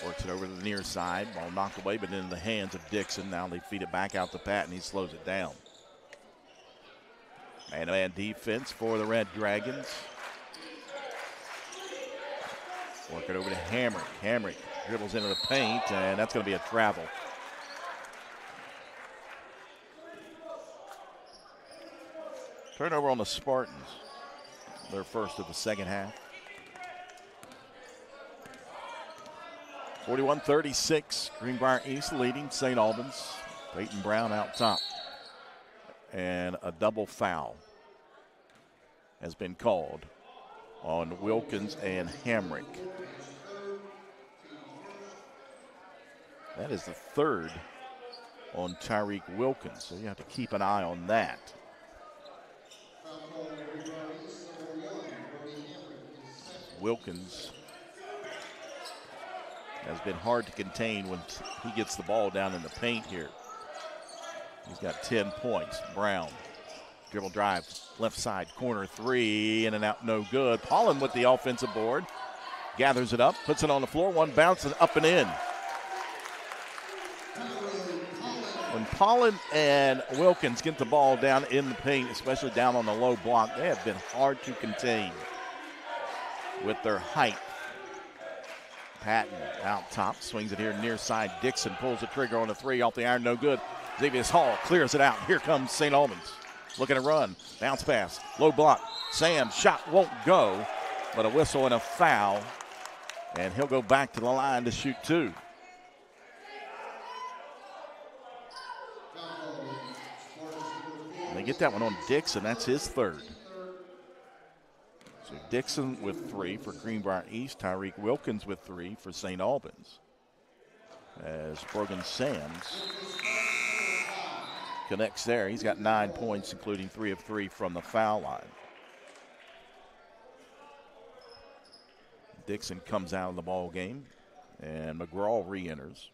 works it over to the near side. Ball knocked away, but in the hands of Dixon. Now they feed it back out to Patton. He slows it down. Man-to-man defense for the Red Dragons. Work it over to Hamrick. Hamrick dribbles into the paint, and that's going to be a travel. Turnover on the Spartans. Their first of the second half. 41-36. Greenbrier East leading St. Albans. Peyton Brown out top. And a double foul has been called on Wilkins and Hamrick. That is the 3rd on Tyreek Wilkins, so you have to keep an eye on that. Wilkins has been hard to contain when he gets the ball down in the paint here. He's got 10 points. Brown, dribble drive, left side, corner 3, in and out, no good. Pollen with the offensive board. Gathers it up, puts it on the floor, one bounces up and in. When Pollen and Wilkins get the ball down in the paint, especially down on the low block, they have been hard to contain with their height. Patton out top, swings it here near side. Dixon pulls the trigger on a three off the iron, no good. Xavier Hall clears it out. Here comes St. Albans. Looking to run. Bounce pass. Low block. Sam's shot won't go, but a whistle and a foul. And he'll go back to the line to shoot two. And they get that one on Dixon. That's his third. So Dixon with three for Greenbrier East. Tyreek Wilkins with three for St. Albans. As Brogan Sands connects there. He's got 9 points, including 3 of 3 from the foul line. Dixon comes out of the ball game, and McGraw re-enters.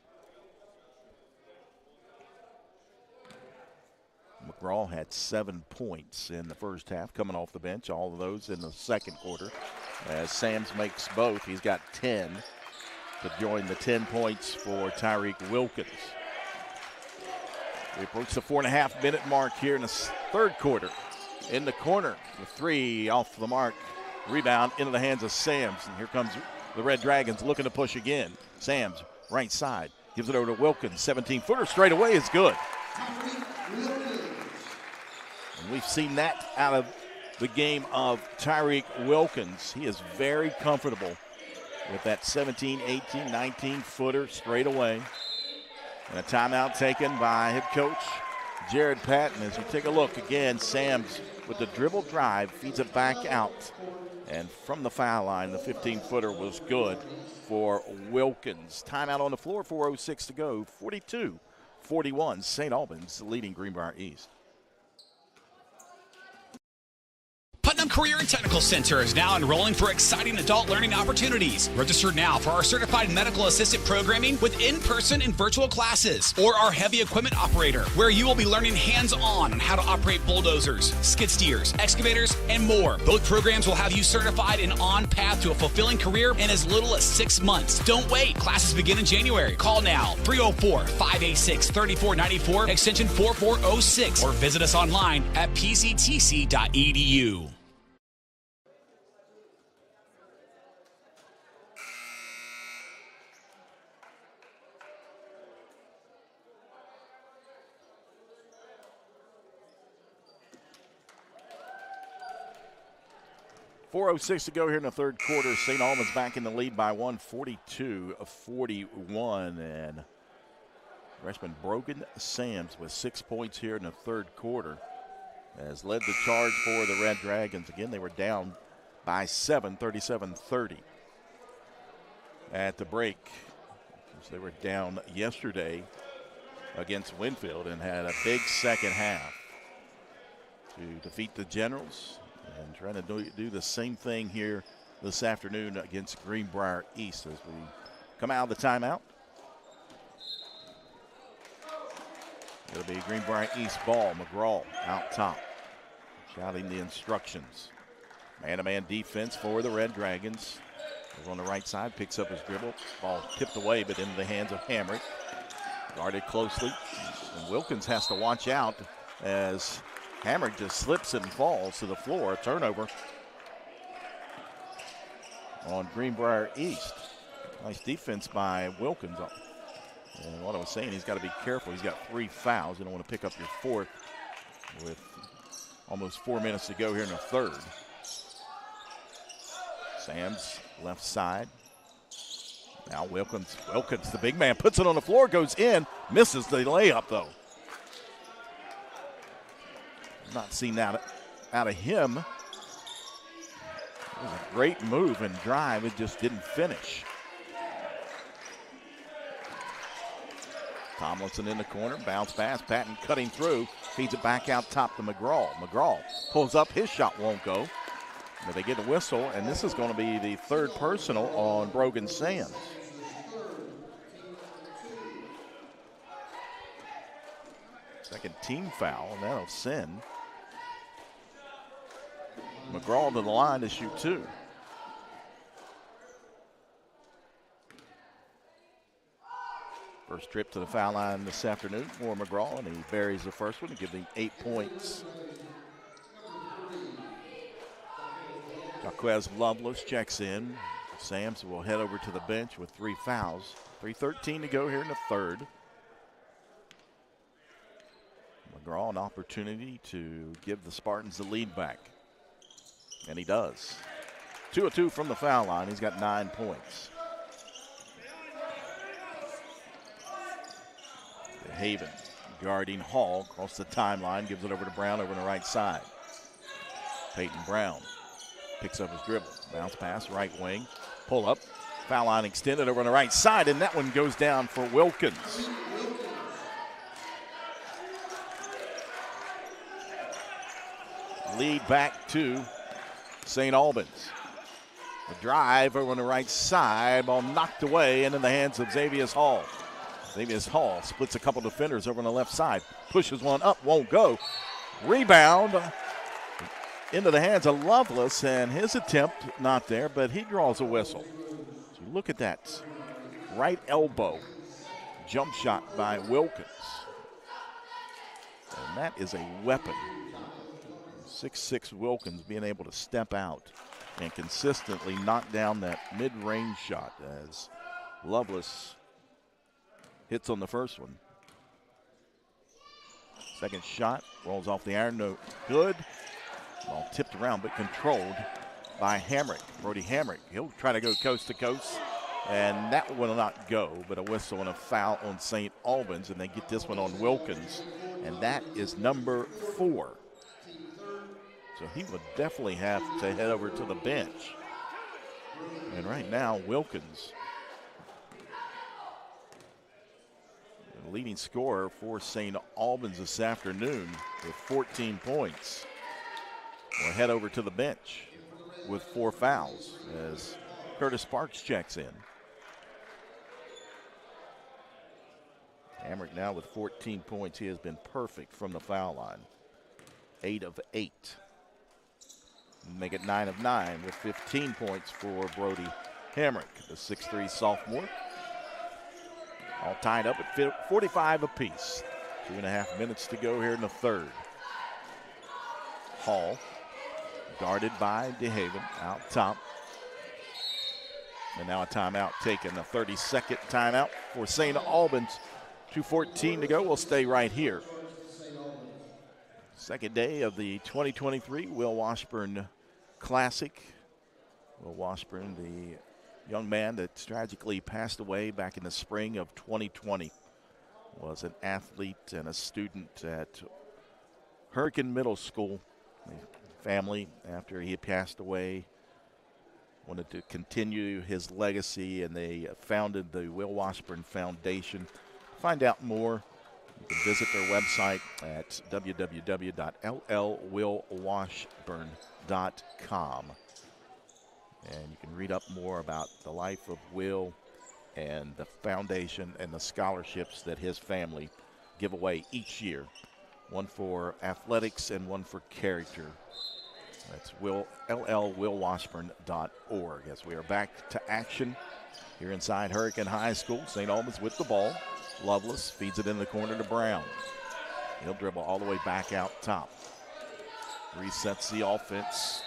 McGraw had 7 points in the first half, coming off the bench. All of those in the second quarter. As Sams makes both, he's got 10 to join the 10 points for Tyreek Wilkins. We approach the 4.5-minute mark here in the third quarter. In the corner, the three off the mark. Rebound into the hands of Sams. And here comes the Red Dragons looking to push again. Sams, right side, gives it over to Wilkins. 17-footer straight away is good. And we've seen that out of the game of Tyreek Wilkins. He is very comfortable with that 17, 18, 19-footer straight away. And a timeout taken by head coach Jared Patton. As you take a look again, Sams with the dribble drive feeds it back out. And from the foul line, the 15-footer was good for Wilkins. Timeout on the floor, 4:06 to go, 42-41. St. Albans leading Greenbrier East. Putnam Career and Technical Center is now enrolling for exciting adult learning opportunities. Register now for our certified medical assistant programming with in-person and virtual classes, or our heavy equipment operator, where you will be learning hands-on on how to operate bulldozers, skid steers, excavators, and more. Both programs will have you certified and on path to a fulfilling career in as little as 6 months. Don't wait. Classes begin in January. Call now, 304-586-3494, extension 4406, or visit us online at pctc.edu. .406 to go here in the third quarter. St. Albans back in the lead by 1, 42-41. And freshman Brogan Sams with 6 points here in the third quarter has led the charge for the Red Dragons. Again, they were down by 7, 37-30 at the break. They were down yesterday against Winfield and had a big second half to defeat the Generals. And trying to do the same thing here this afternoon against Greenbrier East as we come out of the timeout. It'll be Greenbrier East ball. McGraw out top, shouting the instructions. Man-to-man defense for the Red Dragons. Over on the right side, picks up his dribble. Ball tipped away, but into the hands of Hamrick. Guarded closely. And Wilkins has to watch out as Hamrick just slips and falls to the floor. A turnover on Greenbrier East. Nice defense by Wilkins. And what I was saying, he's got to be careful. He's got 3 fouls. You don't want to pick up your fourth with almost 4 minutes to go here in the third. Sams left side. Now Wilkins, the big man, puts it on the floor, goes in, misses the layup though. Not seen that out of him. It was a great move and drive. It just didn't finish. Tomlinson in the corner. Bounce pass. Patton cutting through. Feeds it back out top to McGraw. McGraw pulls up. His shot won't go. But they get a whistle, and this is going to be the third personal on Brogan Sams. Second team foul, and that'll send McGraw to the line to shoot 2. For First trip to the foul line this afternoon for McGraw, and he buries the first one to give him 8 points. Jaquez Lovelace checks in. Sams will head over to the bench with 3 fouls. 3:13 to go here in the third. McGraw an opportunity to give the Spartans the lead back. And he does. 2 of 2 from the foul line. He's got 9 points. Haven guarding Hall across the timeline, gives it over to Brown over on the right side. Peyton Brown picks up his dribble. Bounce pass, right wing. Pull up. Foul line extended over on the right side, and that one goes down for Wilkins. Lead back to St. Albans. The drive over on the right side, ball knocked away and in the hands of Xavier Hall. Xavier Hall splits a couple defenders over on the left side, pushes one up, won't go. Rebound into the hands of Lovelace, and his attempt not there, but he draws a whistle. So look at that right elbow jump shot by Wilkins. And that is a weapon. 6'6" Wilkins being able to step out and consistently knock down that mid-range shot as Lovelace hits on the first one. Second shot rolls off the iron, no good. Ball tipped around but controlled by Hamrick. Brody Hamrick, he'll try to go coast to coast, and that will not go, but a whistle and a foul on St. Albans, and they get this one on Wilkins, and that is number 4. So he would definitely have to head over to the bench. And right now, Wilkins, the leading scorer for St. Albans this afternoon with 14 points, will head over to the bench with 4 fouls as Curtis Sparks checks in. Hamrick now with 14 points. He has been perfect from the foul line. 8 of 8. Make it 9 of 9 with 15 points for Brody Hamrick, the 6'3" sophomore. All tied up at 45 apiece. 2.5 minutes to go here in the third. Hall, guarded by DeHaven, out top. And now a timeout taken, a 30-second timeout for St. Albans. 2:14 to go. We'll stay right here. Second day of the 2023 Will Washburn Classic. Will Washburn, the young man that tragically passed away back in the spring of 2020, was an athlete and a student at Hurricane Middle School. The family, after he had passed away, wanted to continue his legacy, and they founded the Will Washburn Foundation. Find out more, you can visit their website at www.llwillwashburn.com. And you can read up more about the life of Will and the foundation and the scholarships that his family give away each year. One for athletics and one for character. That's llwillwashburn.org. As we are back to action here inside Hurricane High School. St. Albans with the ball. Lovelace feeds it in the corner to Brown. He'll dribble all the way back out top. Resets the offense.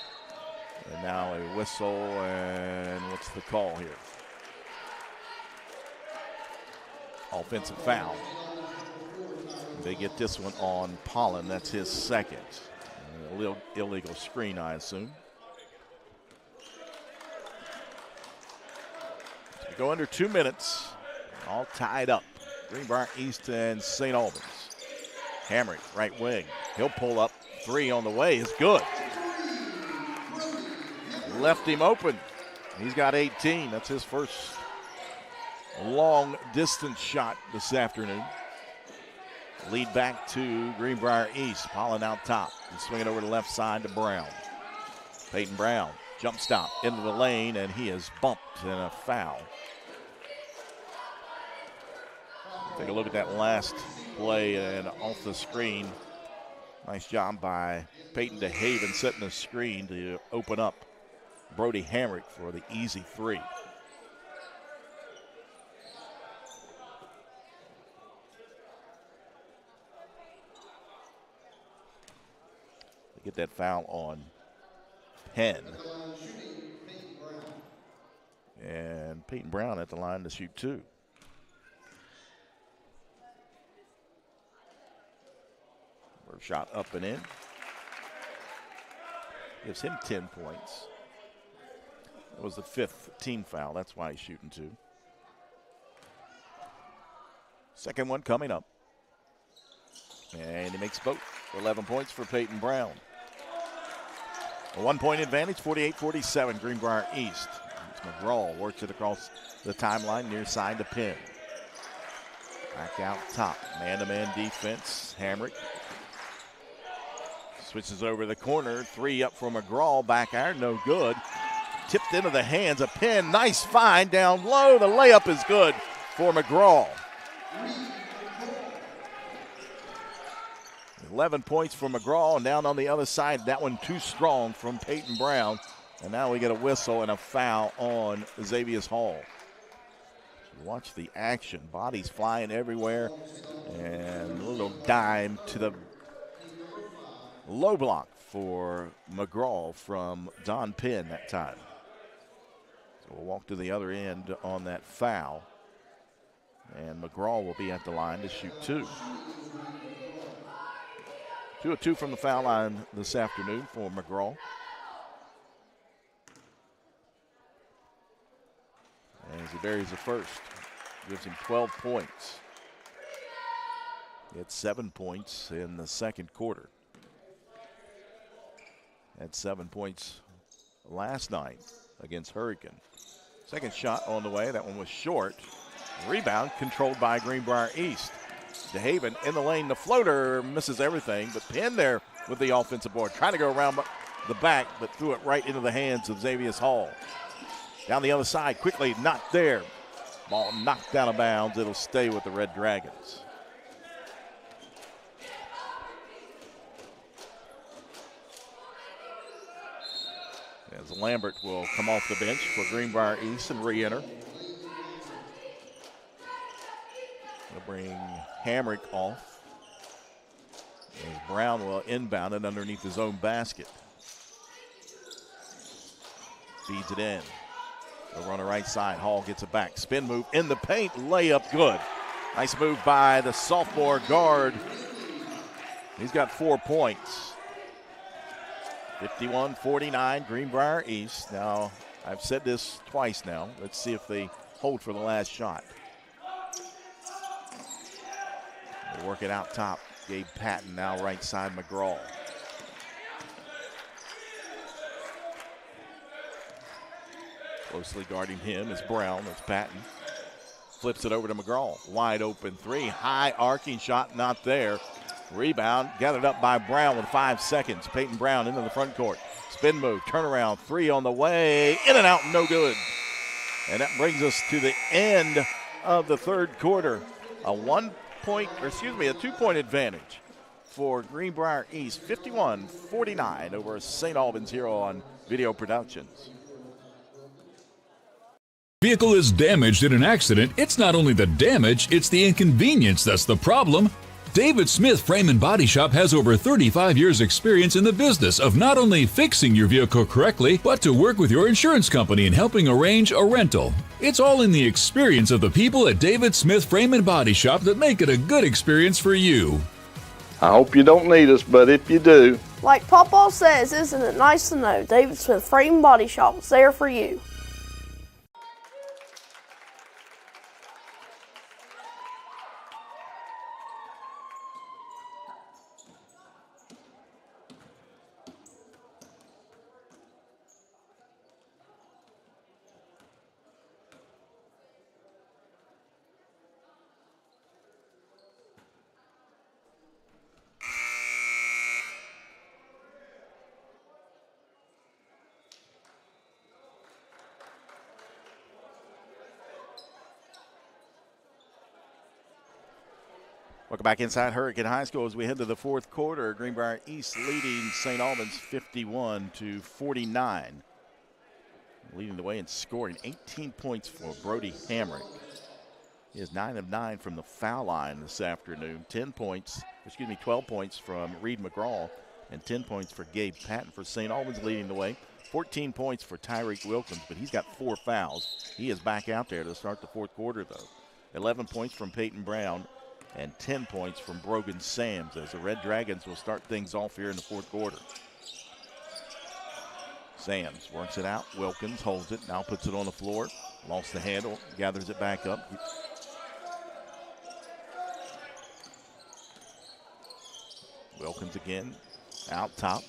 And now a whistle, and what's the call here? Offensive foul. They get this one on Pollen. That's his second. A little illegal screen, I assume. So we go under 2 minutes. All tied up. Greenbrier East and St. Albans. Hamrick, right wing. He'll pull up. 3 on the way is good. Left him open. He's got 18. That's his first long distance shot this afternoon. Lead back to Greenbrier East. Pollen out top. He's swinging over the left side to Brown. Peyton Brown, jump stop into the lane, and he is bumped in a foul. Take a look at that last play and off the screen. Nice job by Peyton DeHaven setting the screen to open up Brody Hamrick for the easy 3. get that foul on Penn. And Peyton Brown at the line to shoot 2. First shot up and in. Gives him 10 points. That was the 5th team foul. That's why he's shooting 2. Second one coming up. And he makes both. 11 points for Peyton Brown. A 1-point advantage, 48-47, Greenbrier East. McGraw works it across the timeline, near side to Penn. Back out top, man-to-man defense. Hamrick switches over the corner. 3 up for McGraw, back iron, no good. Tipped into the hands of Penn. Nice find down low. The layup is good for McGraw. 11 points for McGraw, and down on the other side, that one too strong from Peyton Brown. And now we get a whistle and a foul on Xavier Hall. Watch the action. Bodies flying everywhere. And a little dime to the low block for McGraw from Don Penn that time. So we'll walk to the other end on that foul. And McGraw will be at the line to shoot 2. 2 of 2 from the foul line this afternoon for McGraw. As he buries the first, gives him 12 points. He had 7 points in the second quarter. Had 7 points last night against Hurricane. Second shot on the way, that one was short. Rebound controlled by Greenbrier East. DeHaven in the lane, the floater misses everything, but Penn there with the offensive board. Trying to go around the back, but threw it right into the hands of Xavier Hall. Down the other side, quickly, not there. Ball knocked out of bounds. It'll stay with the Red Dragons. As Lambert will come off the bench for Greenbrier East and re-enter. They'll bring Hamrick off. As Brown will inbound it underneath his own basket. Feeds it in. Over on the right side, Hall gets it back. Spin move in the paint, layup good. Nice move by the sophomore guard. He's got 4 points. 51-49, Greenbrier East. Now, I've said this twice now. Let's see if they hold for the last shot. They work it out top. Gabe Patton now right side McGraw. Closely guarding him is Brown. That's Patton. Flips it over to McGraw. Wide open 3. High arcing shot, not there. Rebound gathered up by Brown with 5 seconds. Peyton Brown into the front court. Spin move, turnaround, 3 on the way. In and out, no good. And that brings us to the end of the third quarter. A 2-point advantage for Greenbrier East. 51-49 over St. Albans here on Video Productions. Vehicle is damaged in an accident, it's not only the damage, it's the inconvenience that's the problem. David Smith Frame and Body Shop has over 35 years experience in the business of not only fixing your vehicle correctly, but to work with your insurance company in helping arrange a rental. It's all in the experience of the people at David Smith Frame and Body Shop that make it a good experience for you. I hope you don't need us, but if you do. Like Papa says, isn't it nice to know David Smith Frame and Body Shop is there for you? Welcome back inside Hurricane High School as we head to the fourth quarter. Greenbrier East leading St. Albans 51-49. Leading the way in scoring, 18 points for Brody Hamrick. He is 9 of 9 from the foul line this afternoon. 12 points from Reed McGraw. and 10 points for Gabe Patton for St. Albans leading the way. 14 points for Tyreek Wilkins, but he's got 4 fouls. He is back out there to start the fourth quarter, though. 11 points from Peyton Brown and 10 points from Brogan Sams as the Red Dragons will start things off here in the fourth quarter. Sams works it out. Wilkins holds it, now puts it on the floor. Lost the handle, gathers it back up. Wilkins again, out top.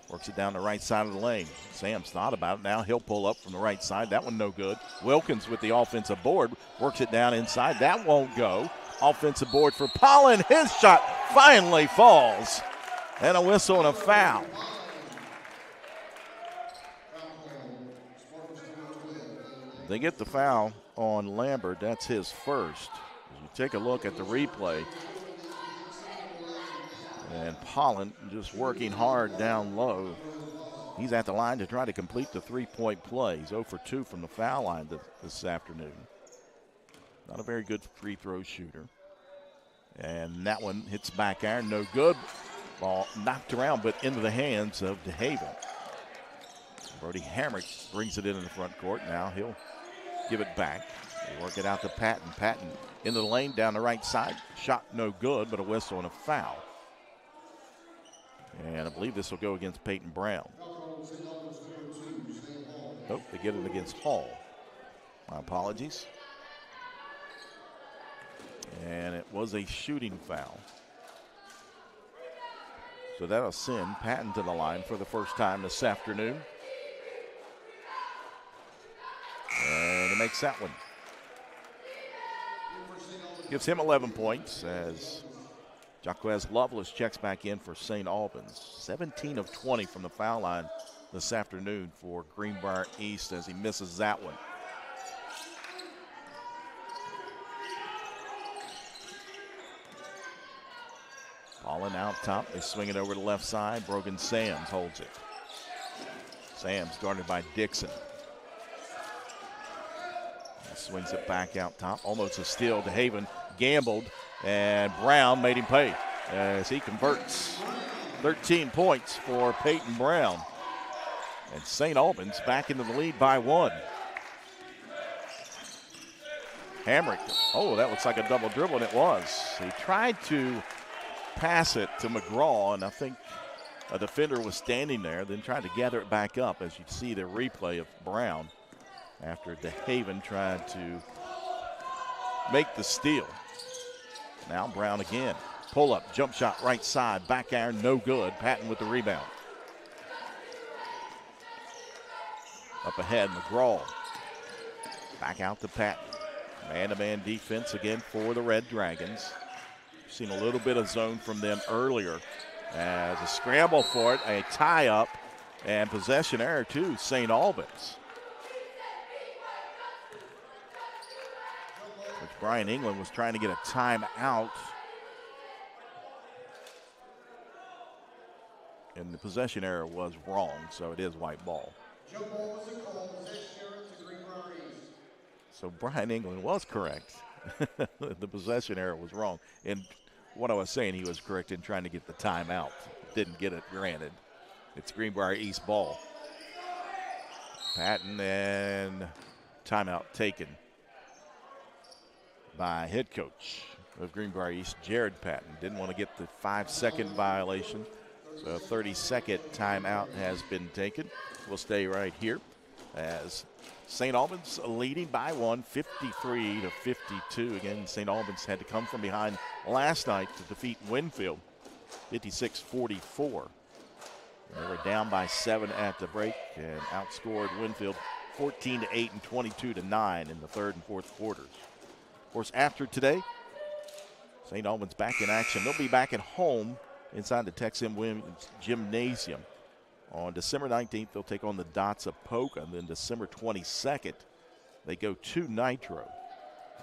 Works it down the right side of the lane. Sam's thought about it. Now he'll pull up from the right side. That one no good. Wilkins with the offensive board. Works it down inside. That won't go. Offensive board for Pollen. His shot finally falls. And a whistle and a foul. They get the foul on Lambert. That's his first. As you take a look at the replay. And Pollen just working hard down low. He's at the line to try to complete the three-point play. He's 0 for 2 from the foul line this afternoon. Not a very good free throw shooter. And that one hits back iron, no good. Ball knocked around, but into the hands of DeHaven. Brody Hamrick brings it into the front court. Now he'll give it back. They work it out to Patton. Patton into the lane down the right side. Shot no good, but a whistle and a foul. And I believe this will go against Peyton Brown. Nope, they get it against Hall. My apologies. And it was a shooting foul. So that'll send Patton to the line for the first time this afternoon. And he makes that one. Gives him 11 points as Jaquez Lovelace checks back in for St. Albans. 17 of 20 from the foul line this afternoon for Greenbrier East as he misses that one. Pollen out top. They swing it over to the left side. Brogan Sams holds it. Sams guarded by Dixon. He swings it back out top. Almost a steal. DeHaven gambled, and Brown made him pay as he converts. 13 points for Peyton Brown. And St. Albans back into the lead by 1. Hamrick. Oh, that looks like a double dribble, and it was. He tried to pass it to McGraw, and I think a defender was standing there, then tried to gather it back up, as you see the replay of Brown after DeHaven tried to make the steal. Now Brown again. Pull up, jump shot, right side, back iron, no good. Patton with the rebound. Up ahead, McGraw. Back out to Patton. Man-to-man defense again for the Red Dragons. Seen a little bit of zone from them earlier. As a scramble for it, a tie-up, and possession error to St. Albans. Which Brian England was trying to get a timeout. And the possession error was wrong, so it is white ball. So Brian England was correct. The possession error was wrong. And what I was saying, he was correct in trying to get the timeout. Didn't get it granted. It's Greenbrier East ball. Patton, and timeout taken by head coach of Greenbrier East, Jared Patton. Didn't want to get the 5-second violation. So a 30-second timeout has been taken. We'll stay right here as St. Albans leading by 1, 53-52. Again, St. Albans had to come from behind last night to defeat Winfield, 56-44. They were down by 7 at the break and outscored Winfield 14-8 and 22-9 in the third and fourth quarters. Of course, after today, St. Albans back in action. They'll be back at home inside the Texan Women's Gymnasium. On December 19th, they'll take on the Dots of Polka. And then December 22nd, they go to Nitro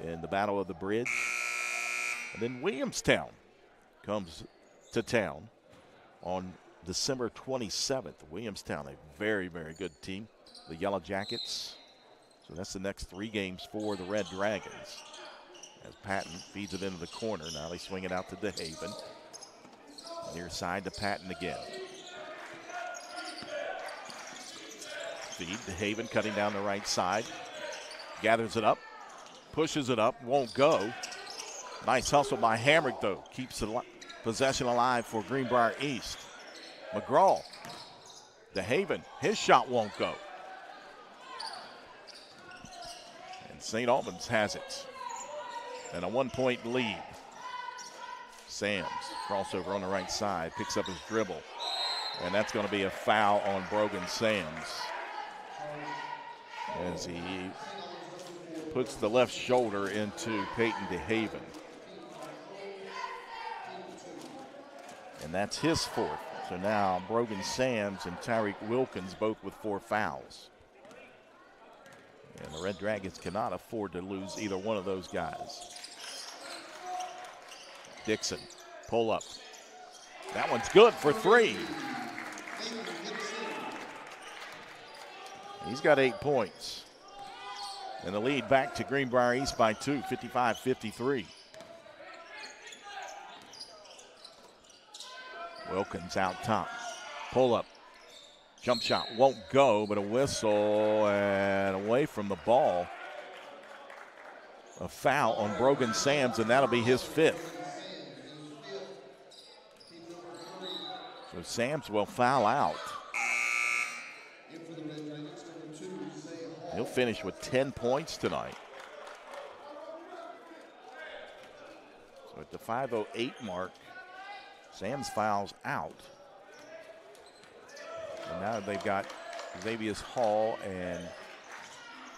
in the Battle of the Bridge. And then Williamstown comes to town on December 27th. Williamstown, a very, very good team. The Yellow Jackets. So that's the next 3 games for the Red Dragons. As Patton feeds it into the corner. Now they swing it out to DeHaven. Near side to Patton again. Feed to Haven, cutting down the right side. Gathers it up, pushes it up, won't go. Nice hustle by Hamrick, though. Keeps the possession alive for Greenbrier East. McGraw to Haven. His shot won't go. And St. Albans has it. And a 1-point lead. Sams, crossover on the right side, picks up his dribble. And that's going to be a foul on Brogan Sams as he puts the left shoulder into Peyton DeHaven. And that's his fourth. So now Brogan Sams and Tyreek Wilkins both with 4 fouls. And the Red Dragons cannot afford to lose either one of those guys. Dixon, pull up. That one's good for 3. He's got 8 points. And the lead back to Greenbrier East by 2, 55-53. Wilkins out top. Pull up. Jump shot won't go, but a whistle and away from the ball. A foul on Brogan Sams, and that'll be his 5th. So Sams will foul out. He'll finish with 10 points tonight. So at the 5:08 mark, Sams fouls out. And now they've got Xavier Hall and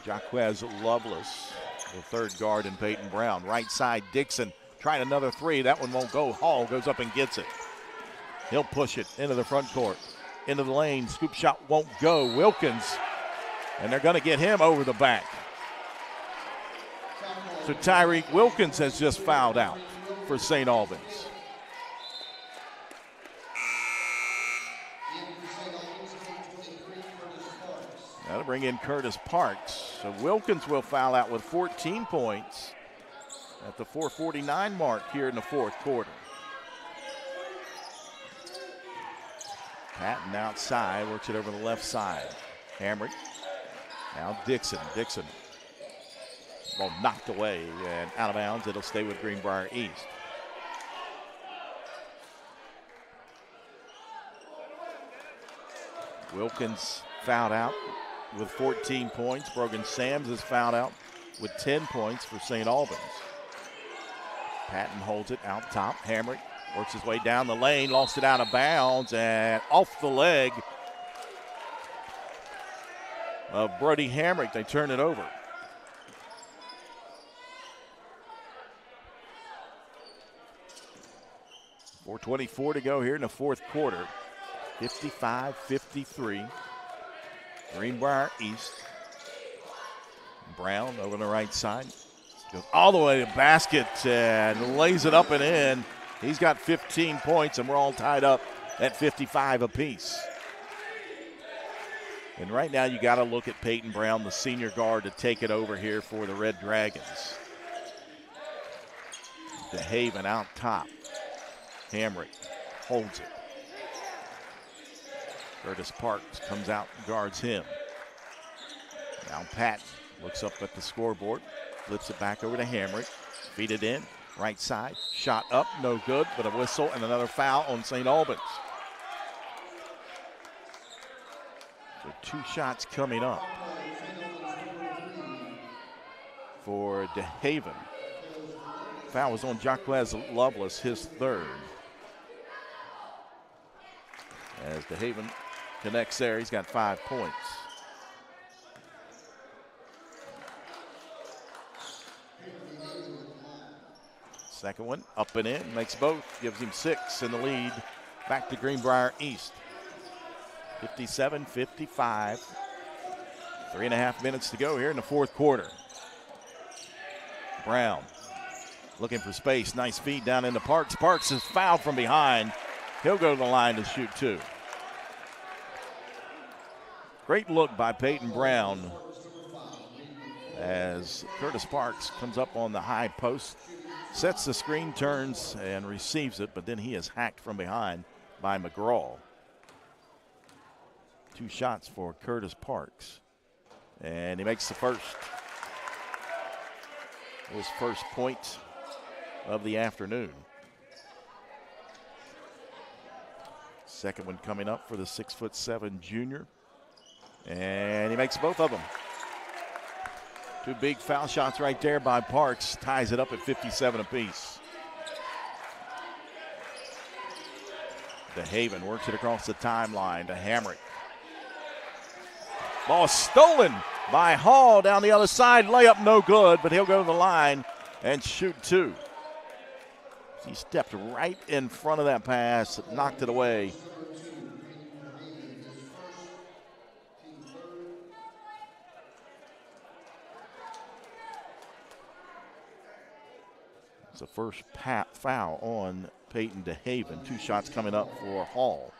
Jaquez Lovelace, the third guard, and Peyton Brown. Right side, Dixon trying another 3. That one won't go. Hall goes up and gets it. He'll push it into the front court, into the lane. Scoop shot won't go. Wilkins, and they're going to get him over the back. So Tyreek Wilkins has just fouled out for St. Albans. That'll bring in Curtis Parks. So Wilkins will foul out with 14 points at the 4:49 mark here in the fourth quarter. Patton outside, works it over the left side. Hamrick. Now Dixon. Dixon. Ball knocked away and out of bounds. It'll stay with Greenbrier East. Wilkins fouled out with 14 points. Brogan Sams is fouled out with 10 points for St. Albans. Patton holds it out top. Hamrick works his way down the lane, lost it out of bounds, and off the leg of Brody Hamrick. They turn it over. .424 to go here in the fourth quarter. 55-53. Greenbrier East. Brown over the right side. Goes all the way to the basket and lays it up and in. He's got 15 points, and we're all tied up at 55 apiece. And right now you got to look at Peyton Brown, the senior guard, to take it over here for the Red Dragons. DeHaven out top. Hamrick holds it. Curtis Parks comes out and guards him. Now Patton looks up at the scoreboard, flips it back over to Hamrick, feed it in, right side, shot up, no good, but a whistle and another foul on St. Albans. So 2 shots coming up for DeHaven. Foul was on Jaquez Lovelace, his 3rd. As DeHaven connects there, he's got 5 points. Second one, up and in, makes both, gives him 6 in the lead. Back to Greenbrier East. 57-55. 3.5 minutes to go here in the fourth quarter. Brown looking for space, nice feed down into Parks. Parks is fouled from behind. He'll go to the line to shoot 2. Great look by Peyton Brown as Curtis Parks comes up on the high post, sets the screen, turns, and receives it, but then he is hacked from behind by McGraw. 2 shots for Curtis Parks. And he makes the first. His first point of the afternoon. Second one coming up for the 6'7" junior. And he makes both of them. 2 big foul shots right there by Parks. Ties it up at 57 apiece. DeHaven works it across the timeline to Hamrick. Ball stolen by Hall down the other side. Layup no good, but he'll go to the line and shoot 2. He stepped right in front of that pass, knocked it away. It's the first foul on Peyton DeHaven. 2 shots coming up for Hall.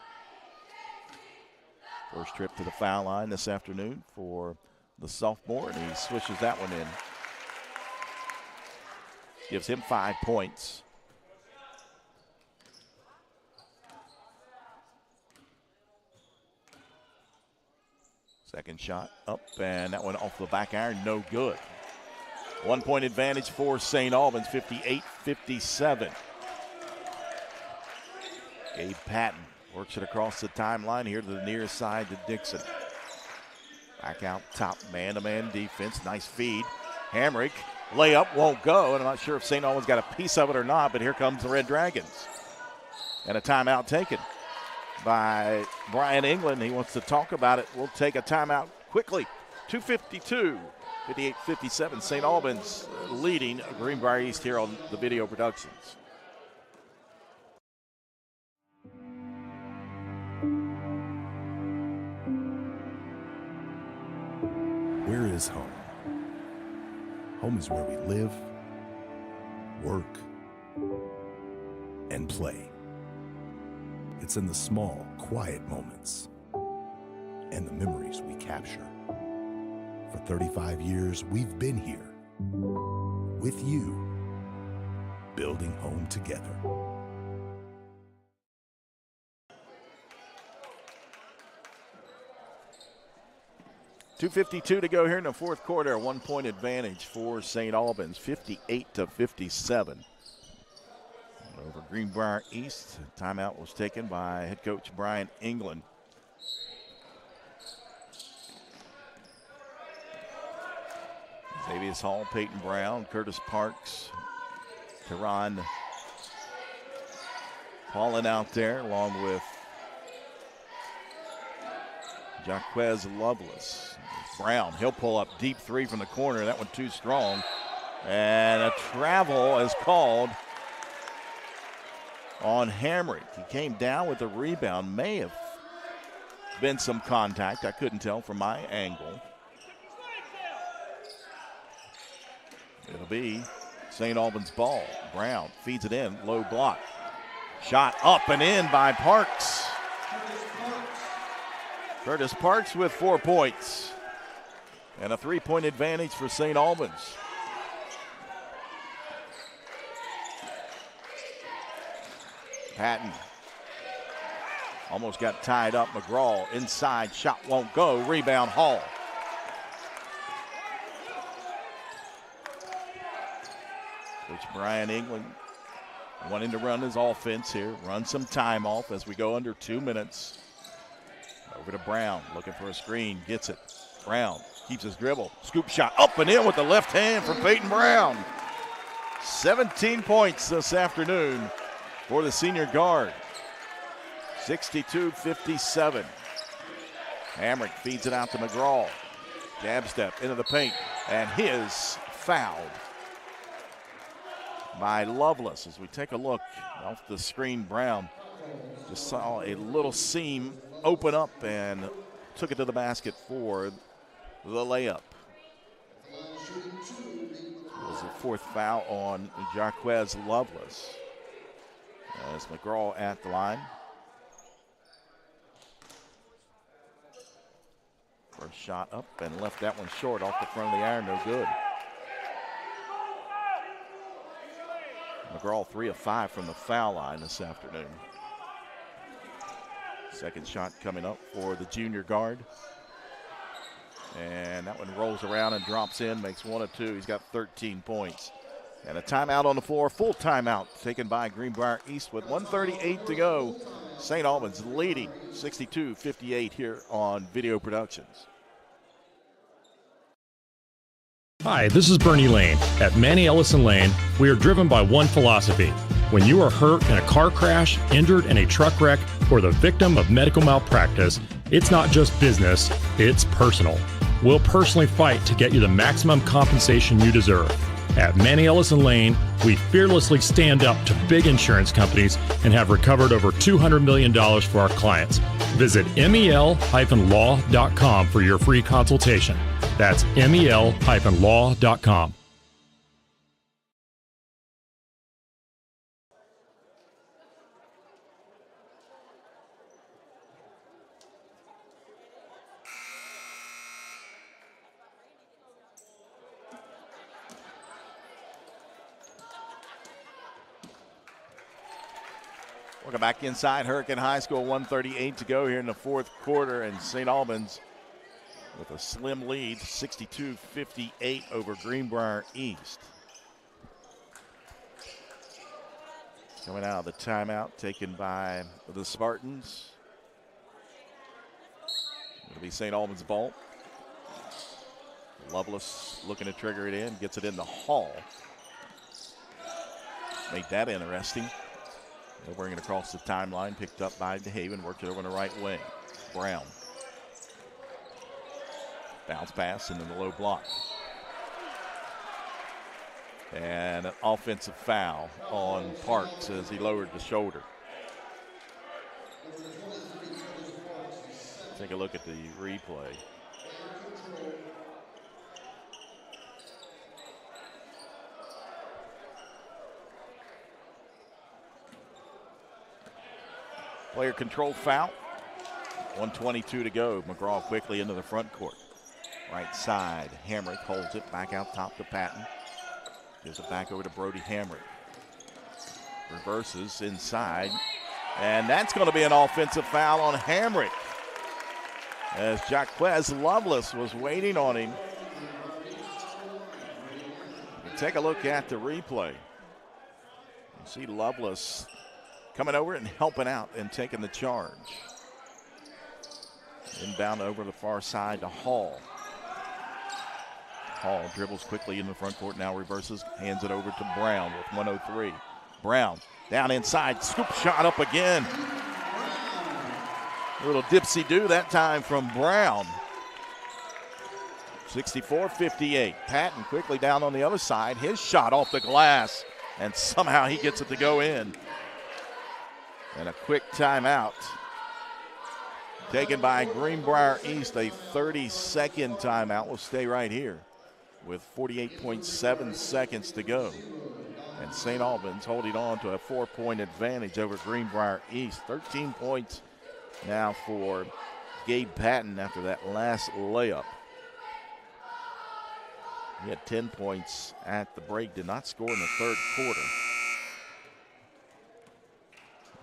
First trip to the foul line this afternoon for the sophomore, and he swishes that one in. Gives him 5 points. Second shot up, and that one off the back iron, no good. 1 point advantage for St. Albans, 58-57. Gabe Patton works it across the timeline here to the near side to Dixon. Back out top, man-to-man defense, nice feed. Hamrick, layup won't go, and I'm not sure if St. Albans got a piece of it or not, but here comes the Red Dragons. And a timeout taken by Brian England. He wants to talk about it. We'll take a timeout quickly. 2:52, 58-57. St. Albans leading Greenbrier East here on the video productions. Where is home? Home is where we live, work, and play. It's in the small, quiet moments and the memories we capture. For 35 years, we've been here with you, building home together. .252 to go here in the fourth quarter. A 1 point advantage for St. Albans, 58-57. Over Greenbrier East. Timeout was taken by head coach Brian England. Xavier Hall, Peyton Brown, Curtis Parks, Teron Paulin out there, along with Jaquez Lovelace. Brown, he'll pull up deep 3 from the corner. That one too strong. And a travel is called on Hamrick. He came down with a rebound. May have been some contact. I couldn't tell from my angle. It'll be St. Albans ball. Brown feeds it in, low block. Shot up and in by Parks. Curtis Parks with 4 points. And a 3 point advantage for St. Albans. Patton almost got tied up. McGraw inside, shot won't go. Rebound Hall. Coach Brian England wanting to run his offense here, run some time off as we go under 2 minutes. Over to Brown, looking for a screen, gets it. Brown keeps his dribble, scoop shot up and in with the left hand for Peyton Brown. 17 points this afternoon for the senior guard. 62-57. Hamrick feeds it out to McGraw. Jab step into the paint, and his fouled by Lovelace. As we take a look off the screen, Brown just saw a little seam open up and took it to the basket for the layup. It was the 4th foul on Jaquez Lovelace. As McGraw at the line. First shot up and left that one short off the front of the iron, no good. McGraw 3 of 5 from the foul line this afternoon. Second shot coming up for the junior guard. And that one rolls around and drops in, makes 1 of 2. He's got 13 points. And a timeout on the floor, full timeout taken by Greenbrier East with 1:38 to go. St. Albans leading 62-58 here on Video Productions. Hi, this is Bernie Lane. At Manny Ellison Lane, we are driven by one philosophy. When you are hurt in a car crash, injured in a truck wreck, or the victim of medical malpractice, it's not just business, it's personal. We'll personally fight to get you the maximum compensation you deserve. At Manny Ellison Lane, we fearlessly stand up to big insurance companies and have recovered over $200 million for our clients. Visit mel-law.com for your free consultation. That's mel-law.com. Welcome back inside Hurricane High School. 1:38 to go here in the fourth quarter, and St. Albans with a slim lead, 62-58 over Greenbrier East. Coming out of the timeout taken by the Spartans. It'll be St. Albans' ball. Lovelace looking to trigger it in, gets it in the Hall. Make that interesting. They'll bring it across the timeline, picked up by DeHaven, worked it over in the right wing. Brown. Bounce pass into the low block. And an offensive foul on Parks as he lowered the shoulder. Take a look at the replay. Player control foul. 1:22 to go. McGraw quickly into the front court. Right side. Hamrick holds it back out top to Patton. Gives it back over to Brody Hamrick. Reverses inside. And that's going to be an offensive foul on Hamrick, as Jaquez Lovelace was waiting on him. Take a look at the replay. You see Lovelace coming over and helping out and taking the charge. Inbound over the far side to Hall. Hall dribbles quickly in the front court, now reverses, hands it over to Brown with 1:03. Brown down inside, scoop shot up again. A little dipsy-do that time from Brown. 64-58. Patton quickly down on the other side. His shot off the glass, and somehow he gets it to go in. And a quick timeout taken by Greenbrier East. A 30-second timeout. Will stay right here with 48.7 seconds to go. And St. Albans holding on to a 4-point advantage over Greenbrier East. 13 points now for Gabe Patton after that last layup. He had 10 points at the break, did not score in the third quarter.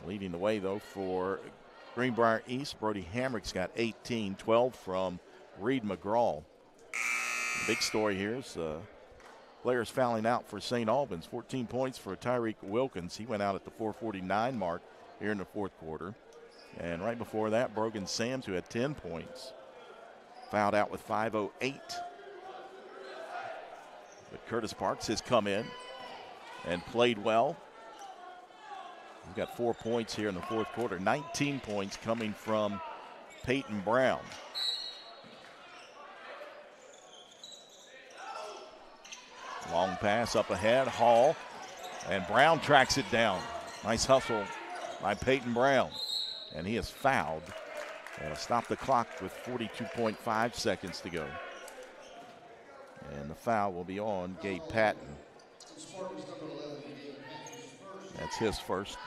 Leading the way, though, for Greenbrier East, Brody Hamrick's got 18, 12 from Reed McGraw. The big story here is players fouling out for St. Albans. 14 points for Tyreek Wilkins. He went out at the 4:49 mark here in the fourth quarter. And right before that, Brogan Sams, who had 10 points, fouled out with 5:08. But Curtis Parks has come in and played well. We've got 4 points here in the fourth quarter. 19 points coming from Peyton Brown. Long pass up ahead, Hall, and Brown tracks it down. Nice hustle by Peyton Brown, and he is fouled. That'll stop the clock with 42.5 seconds to go. And the foul will be on Gabe Patton. That's his first.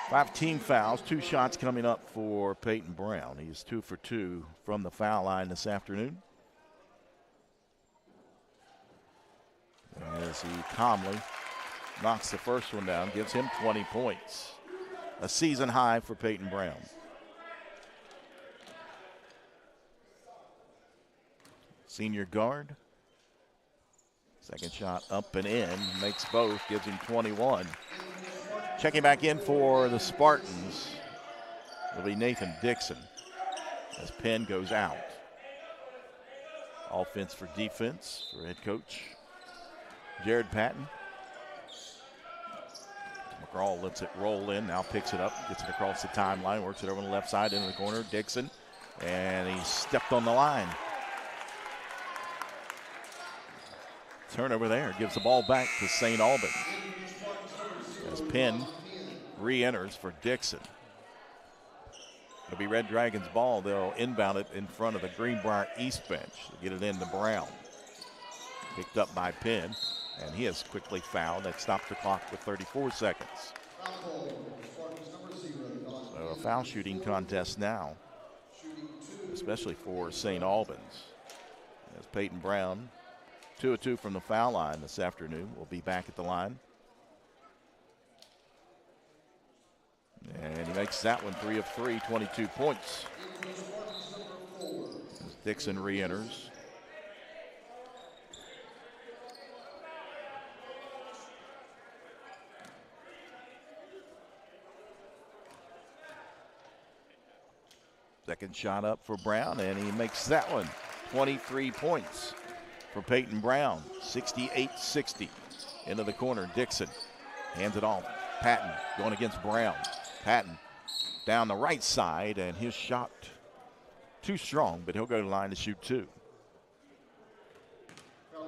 5 team fouls, 2 shots coming up for Peyton Brown. He's 2 for 2 from the foul line this afternoon. As he calmly knocks the first one down, gives him 20 points. a season high for Peyton Brown. Senior guard. Second shot up and in, makes both, gives him 21. Checking back in for the Spartans will be Nathan Dixon as Penn goes out. Offense for defense for head coach Jared Patton. McGraw lets it roll in, now picks it up, gets it across the timeline, works it over on the left side into the corner. Dixon, and he stepped on the line. Turnover there, gives the ball back to St. Albans as Penn re-enters for Dixon. It'll be Red Dragons' ball. They'll inbound it in front of the Greenbrier East bench to get it into Brown. Picked up by Penn, and he is quickly fouled. That stops the clock with 34 seconds. So a foul shooting contest now, especially for St. Albans. As Peyton Brown, 2 of 2 from the foul line this afternoon, will be back at the line. And he makes that one 3 of 3, 22 points. As Dixon re-enters. Second shot up for Brown, and he makes that one 23 points for Peyton Brown. 68-60 into the corner. Dixon hands it off. Patton going against Brown. Patton down the right side, and his shot too strong, but he'll go to the line to shoot 2.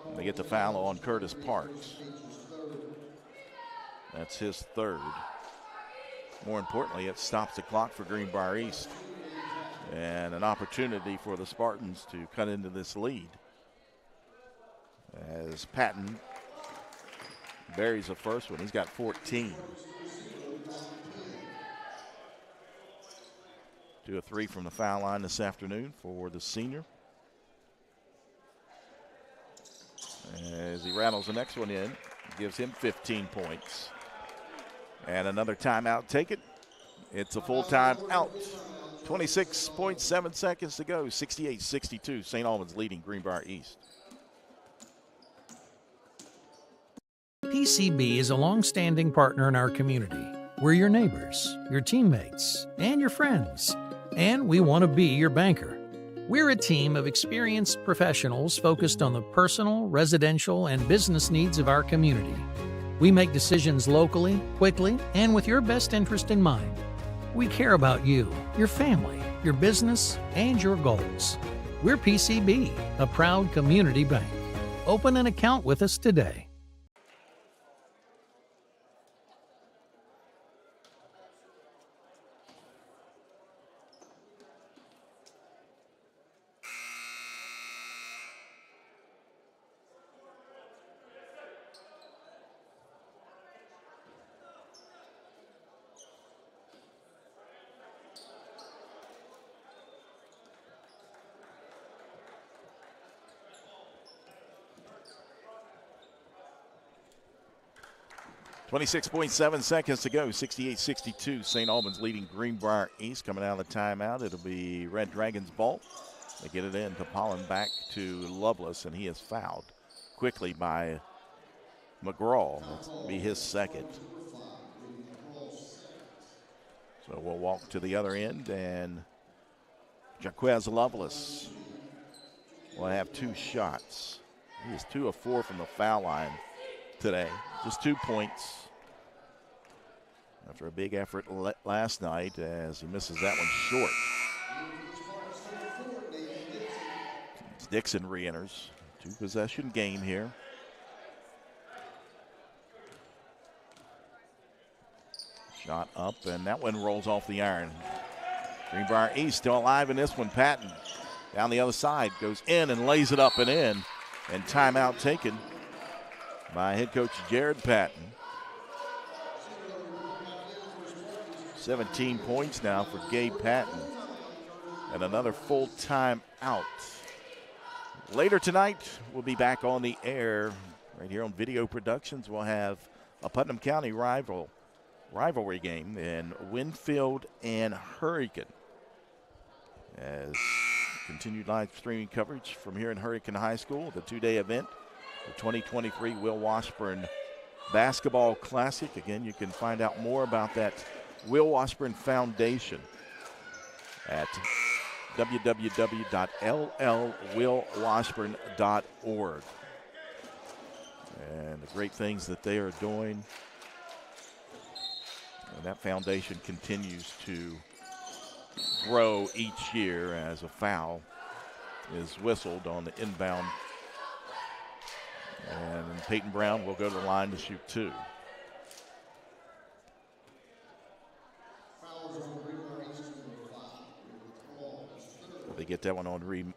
And they get the foul on Curtis Parks. That's his 3rd. More importantly, it stops the clock for Greenbrier East, and an opportunity for the Spartans to cut into this lead. As Patton buries the first one, he's got 14. 2 of 3 from the foul line this afternoon for the senior. As he rattles the next one in, gives him 15 points. And another timeout taken. It's a full time out. 26.7 seconds to go. 68-62. St. Albans leading Greenbrier East. PCB is a long-standing partner in our community. We're your neighbors, your teammates, and your friends. And we want to be your banker. We're a team of experienced professionals focused on the personal, residential, and business needs of our community. We make decisions locally, quickly, and with your best interest in mind. We care about you, your family, your business, and your goals. We're PCB, a proud community bank. Open an account with us today. .7 seconds to go. 68-62. St. Albans leading Greenbrier East. Coming out of the timeout, it'll be Red Dragons' ball. They get it in to Pollen, back to Lovelace, and he is fouled quickly by McGraw. That'll be his 2nd. So we'll walk to the other end, and Jaquez Lovelace will have 2 shots. He is 2 of 4 from the foul line today. Just 2 points after a big effort last night, as he misses that one short. Dixon re-enters. 2-possession game here. Shot up, and that one rolls off the iron. Greenbrier East still alive in this one. Patton down the other side, goes in and lays it up and in. And timeout taken by head coach Jared Patton. 17 points now for Gabe Patton. And another full time out. Later tonight, we'll be back on the air right here on Video Productions. We'll have a Putnam County rival rivalry game in Winfield and Hurricane. As continued live streaming coverage from here in Hurricane High School, the two-day event, the 2023 Will Washburn Basketball Classic. Again, you can find out more about that Will Washburn Foundation at www.llwillwashburn.org. And the great things that they are doing. And that foundation continues to grow each year as a foul is whistled on the inbound. And Peyton Brown will go to the line to shoot two. They get that one on Reed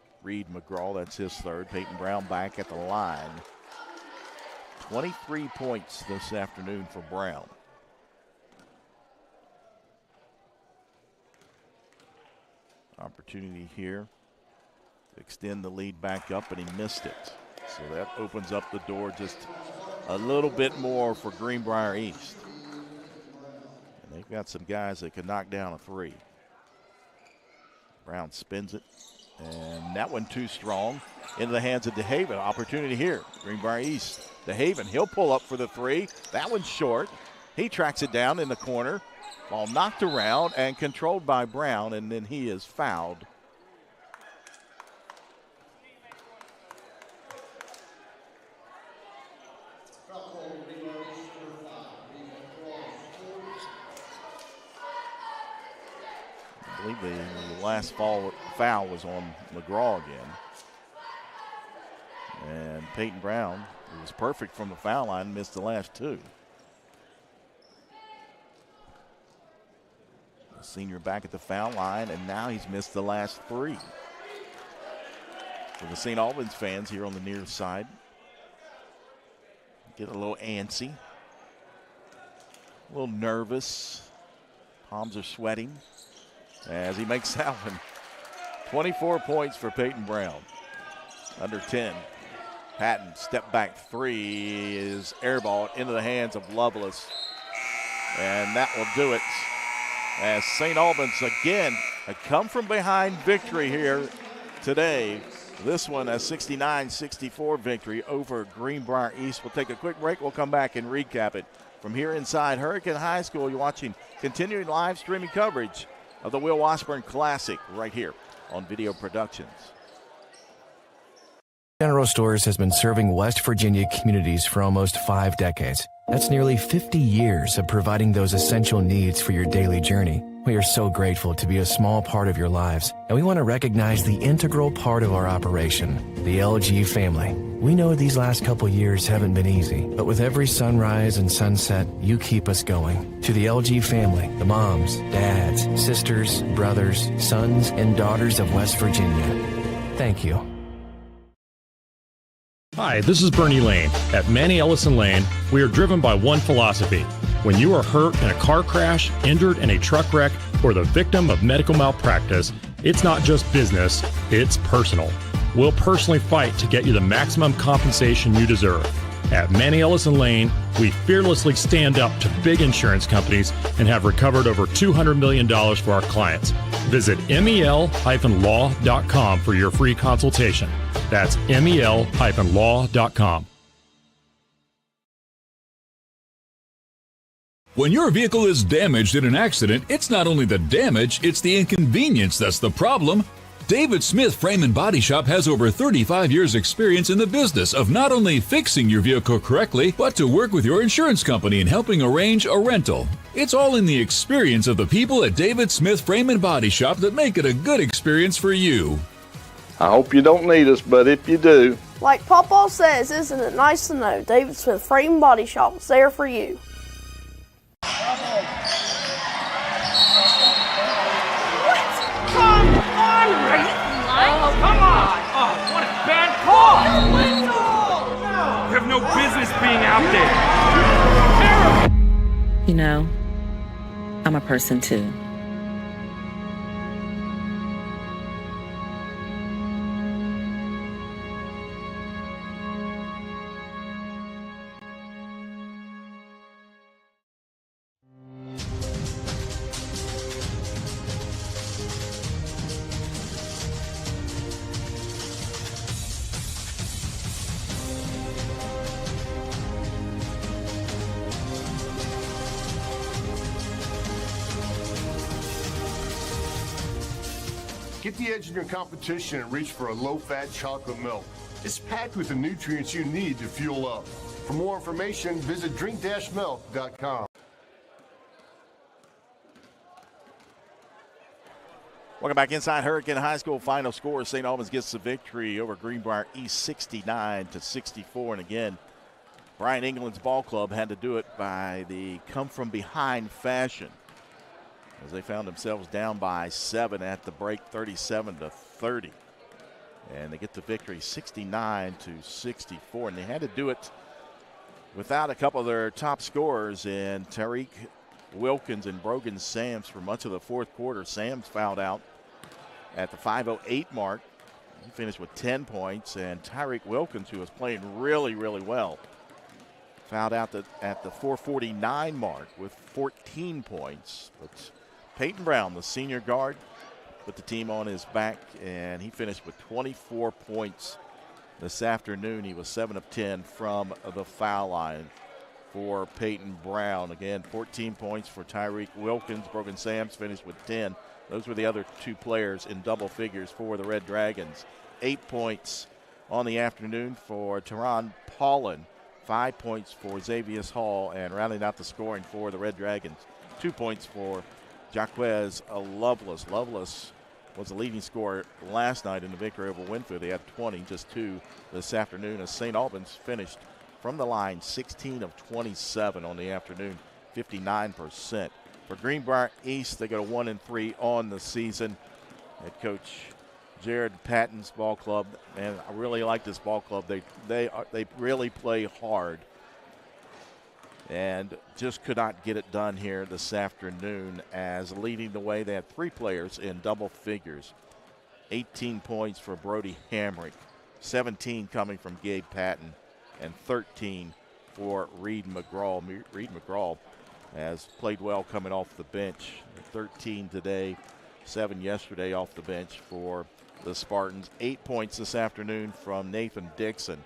McGraw. That's his third. Peyton Brown back at the line. 23 points this afternoon for Brown. Opportunity here to extend the lead back up, and he missed it. So that opens up the door just a little bit more for Greenbrier East. And they've got some guys that can knock down a three. Brown spins it, and that one too strong. Into the hands of DeHaven. Opportunity here. Greenbrier East. DeHaven, he'll pull up for the three. That one's short. He tracks it down in the corner. Ball knocked around and controlled by Brown, and then he is fouled. I believe the last foul was on McGraw again. And Peyton Brown, who was perfect from the foul line, missed the last two. The senior back at the foul line, and now he's missed the last three. For the St. Albans fans here on the near side, get a little antsy, a little nervous. Palms are sweating as he makes that one. 24 points for Peyton Brown. Under 10. Patton, step back three is airballed into the hands of Lovelace. And that will do it. As St. Albans again, a come from behind victory here today. This one a 69-64 victory over Greenbrier East. We'll take a quick break. We'll come back and recap it. From here inside Hurricane High School, you're watching continuing live streaming coverage of the Will Washburn Classic right here on Video Productions. General Stores has been serving West Virginia communities for almost 5 decades. That's nearly 50 years of providing those essential needs for your daily journey. We are so grateful to be a small part of your lives, and we want to recognize the integral part of our operation, the LG family. We know these last couple years haven't been easy, but with every sunrise and sunset, you keep us going. To the LG family, the moms, dads, sisters, brothers, sons, and daughters of West Virginia, thank you. Hi, this is Bernie Lane. At Manny Ellison Lane, we are driven by one philosophy. When you are hurt in a car crash, injured in a truck wreck, or the victim of medical malpractice, it's not just business, it's personal. We'll personally fight to get you the maximum compensation you deserve. At Manny Ellison Lane, we fearlessly stand up to big insurance companies and have recovered over $200 million for our clients. Visit mel-law.com for your free consultation. That's mel-law.com. When your vehicle is damaged in an accident, it's not only the damage, it's the inconvenience that's the problem. David Smith Frame and Body Shop has over 35 years experience in the business of not only fixing your vehicle correctly, but to work with your insurance company in helping arrange a rental. It's all in the experience of the people at David Smith Frame and Body Shop that make it a good experience for you. I hope you don't need us, but if you do. Like Papa says, isn't it nice to know David Smith Frame and Body Shop is there for you? Come on, Ray! Oh, come on! Oh, what a bad call! You have no business being out there. Terrible! You know, I'm a person too. Get the edge in your competition and reach for a low-fat chocolate milk. It's packed with the nutrients you need to fuel up. For more information, visit drink-milk.com. Welcome back inside Hurricane High School. Final score, St. Albans gets the victory over Greenbrier East 69-64. And again, Brian England's ball club had to do it by the come-from-behind fashion, as they found themselves down by 7 at the break, 37-30. And they get the victory 69-64. And they had to do it without a couple of their top scorers in Tariq Wilkins and Brogan Sams for much of the fourth quarter. Sams fouled out at the 5:08 mark. He finished with 10 points. And Tariq Wilkins, who was playing really, really well, fouled out at the 4:49 mark with 14 points. But Peyton Brown, the senior guard, put the team on his back, and he finished with 24 points this afternoon. He was 7 of 10 from the foul line for Peyton Brown. Again, 14 points for Tariq Wilkins. Brogan Sams finished with 10. Those were the other two players in double figures for the Red Dragons. 8 points on the afternoon for Teron Paulin. 5 points for Xavius Hall, and rounding out the scoring for the Red Dragons, 2 points for Jaquez Lovelace. Lovelace was the leading scorer last night in the victory over Winfield. He had 20, just 2 this afternoon, as St. Albans finished from the line 16 of 27 on the afternoon, 59%. For Greenbrier East, they go to 1-3 on the season. Head coach Jared Patton's ball club, and I really like this ball club. They really play hard, and just could not get it done here this afternoon, as leading the way, they had 3 players in double figures. 18 points for Brody Hamrick, 17 coming from Gabe Patton, and 13 for Reed McGraw. Reed McGraw has played well coming off the bench. 13 today, 7 yesterday off the bench for the Spartans. 8 points this afternoon from Nathan Dixon,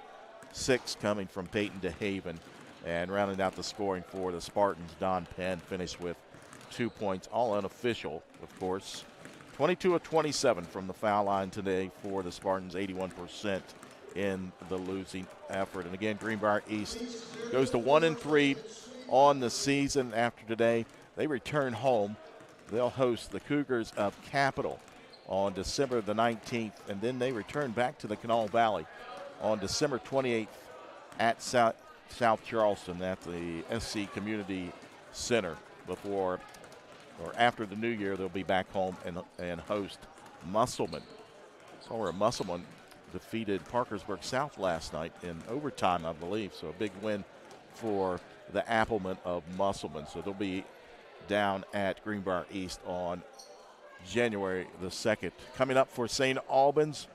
6 coming from Peyton DeHaven. And rounding out the scoring for the Spartans, Don Penn finished with 2 points, all unofficial, of course. 22 of 27 from the foul line today for the Spartans, 81% in the losing effort. And again, Greenbrier East goes to 1-3 on the season after today. They return home. They'll host the Cougars of Capital on December the 19th, and then they return back to the Kanawha Valley on December 28th at South Charleston at the SC Community Center. Before or after the new year, they'll be back home and host Musselman. So where Musselman defeated Parkersburg South last night in overtime, I believe. So a big win for the Applemen of Musselman. So they'll be down at Greenbrier East on January the 2nd. Coming up for St. Albans,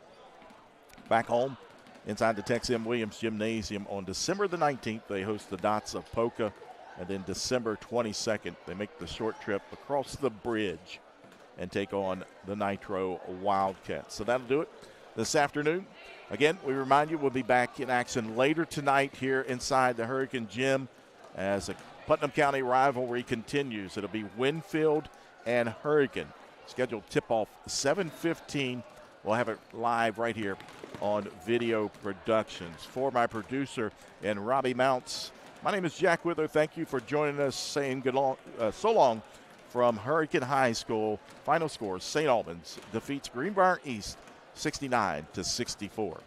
back home inside the Tex M. Williams Gymnasium on December the 19th. They host the Dots of Polka. And then December 22nd, they make the short trip across the bridge and take on the Nitro Wildcats. So that'll do it this afternoon. Again, we remind you we'll be back in action later tonight here inside the Hurricane Gym as the Putnam County rivalry continues. It'll be Winfield and Hurricane. Scheduled tip-off 7:15. We'll have it live right here on Video Productions. For my producer and Robbie Mounts, my name is Jack Wither. Thank you for joining us, saying so long from Hurricane High School. Final score, St. Albans defeats Greenbrier East 69-64.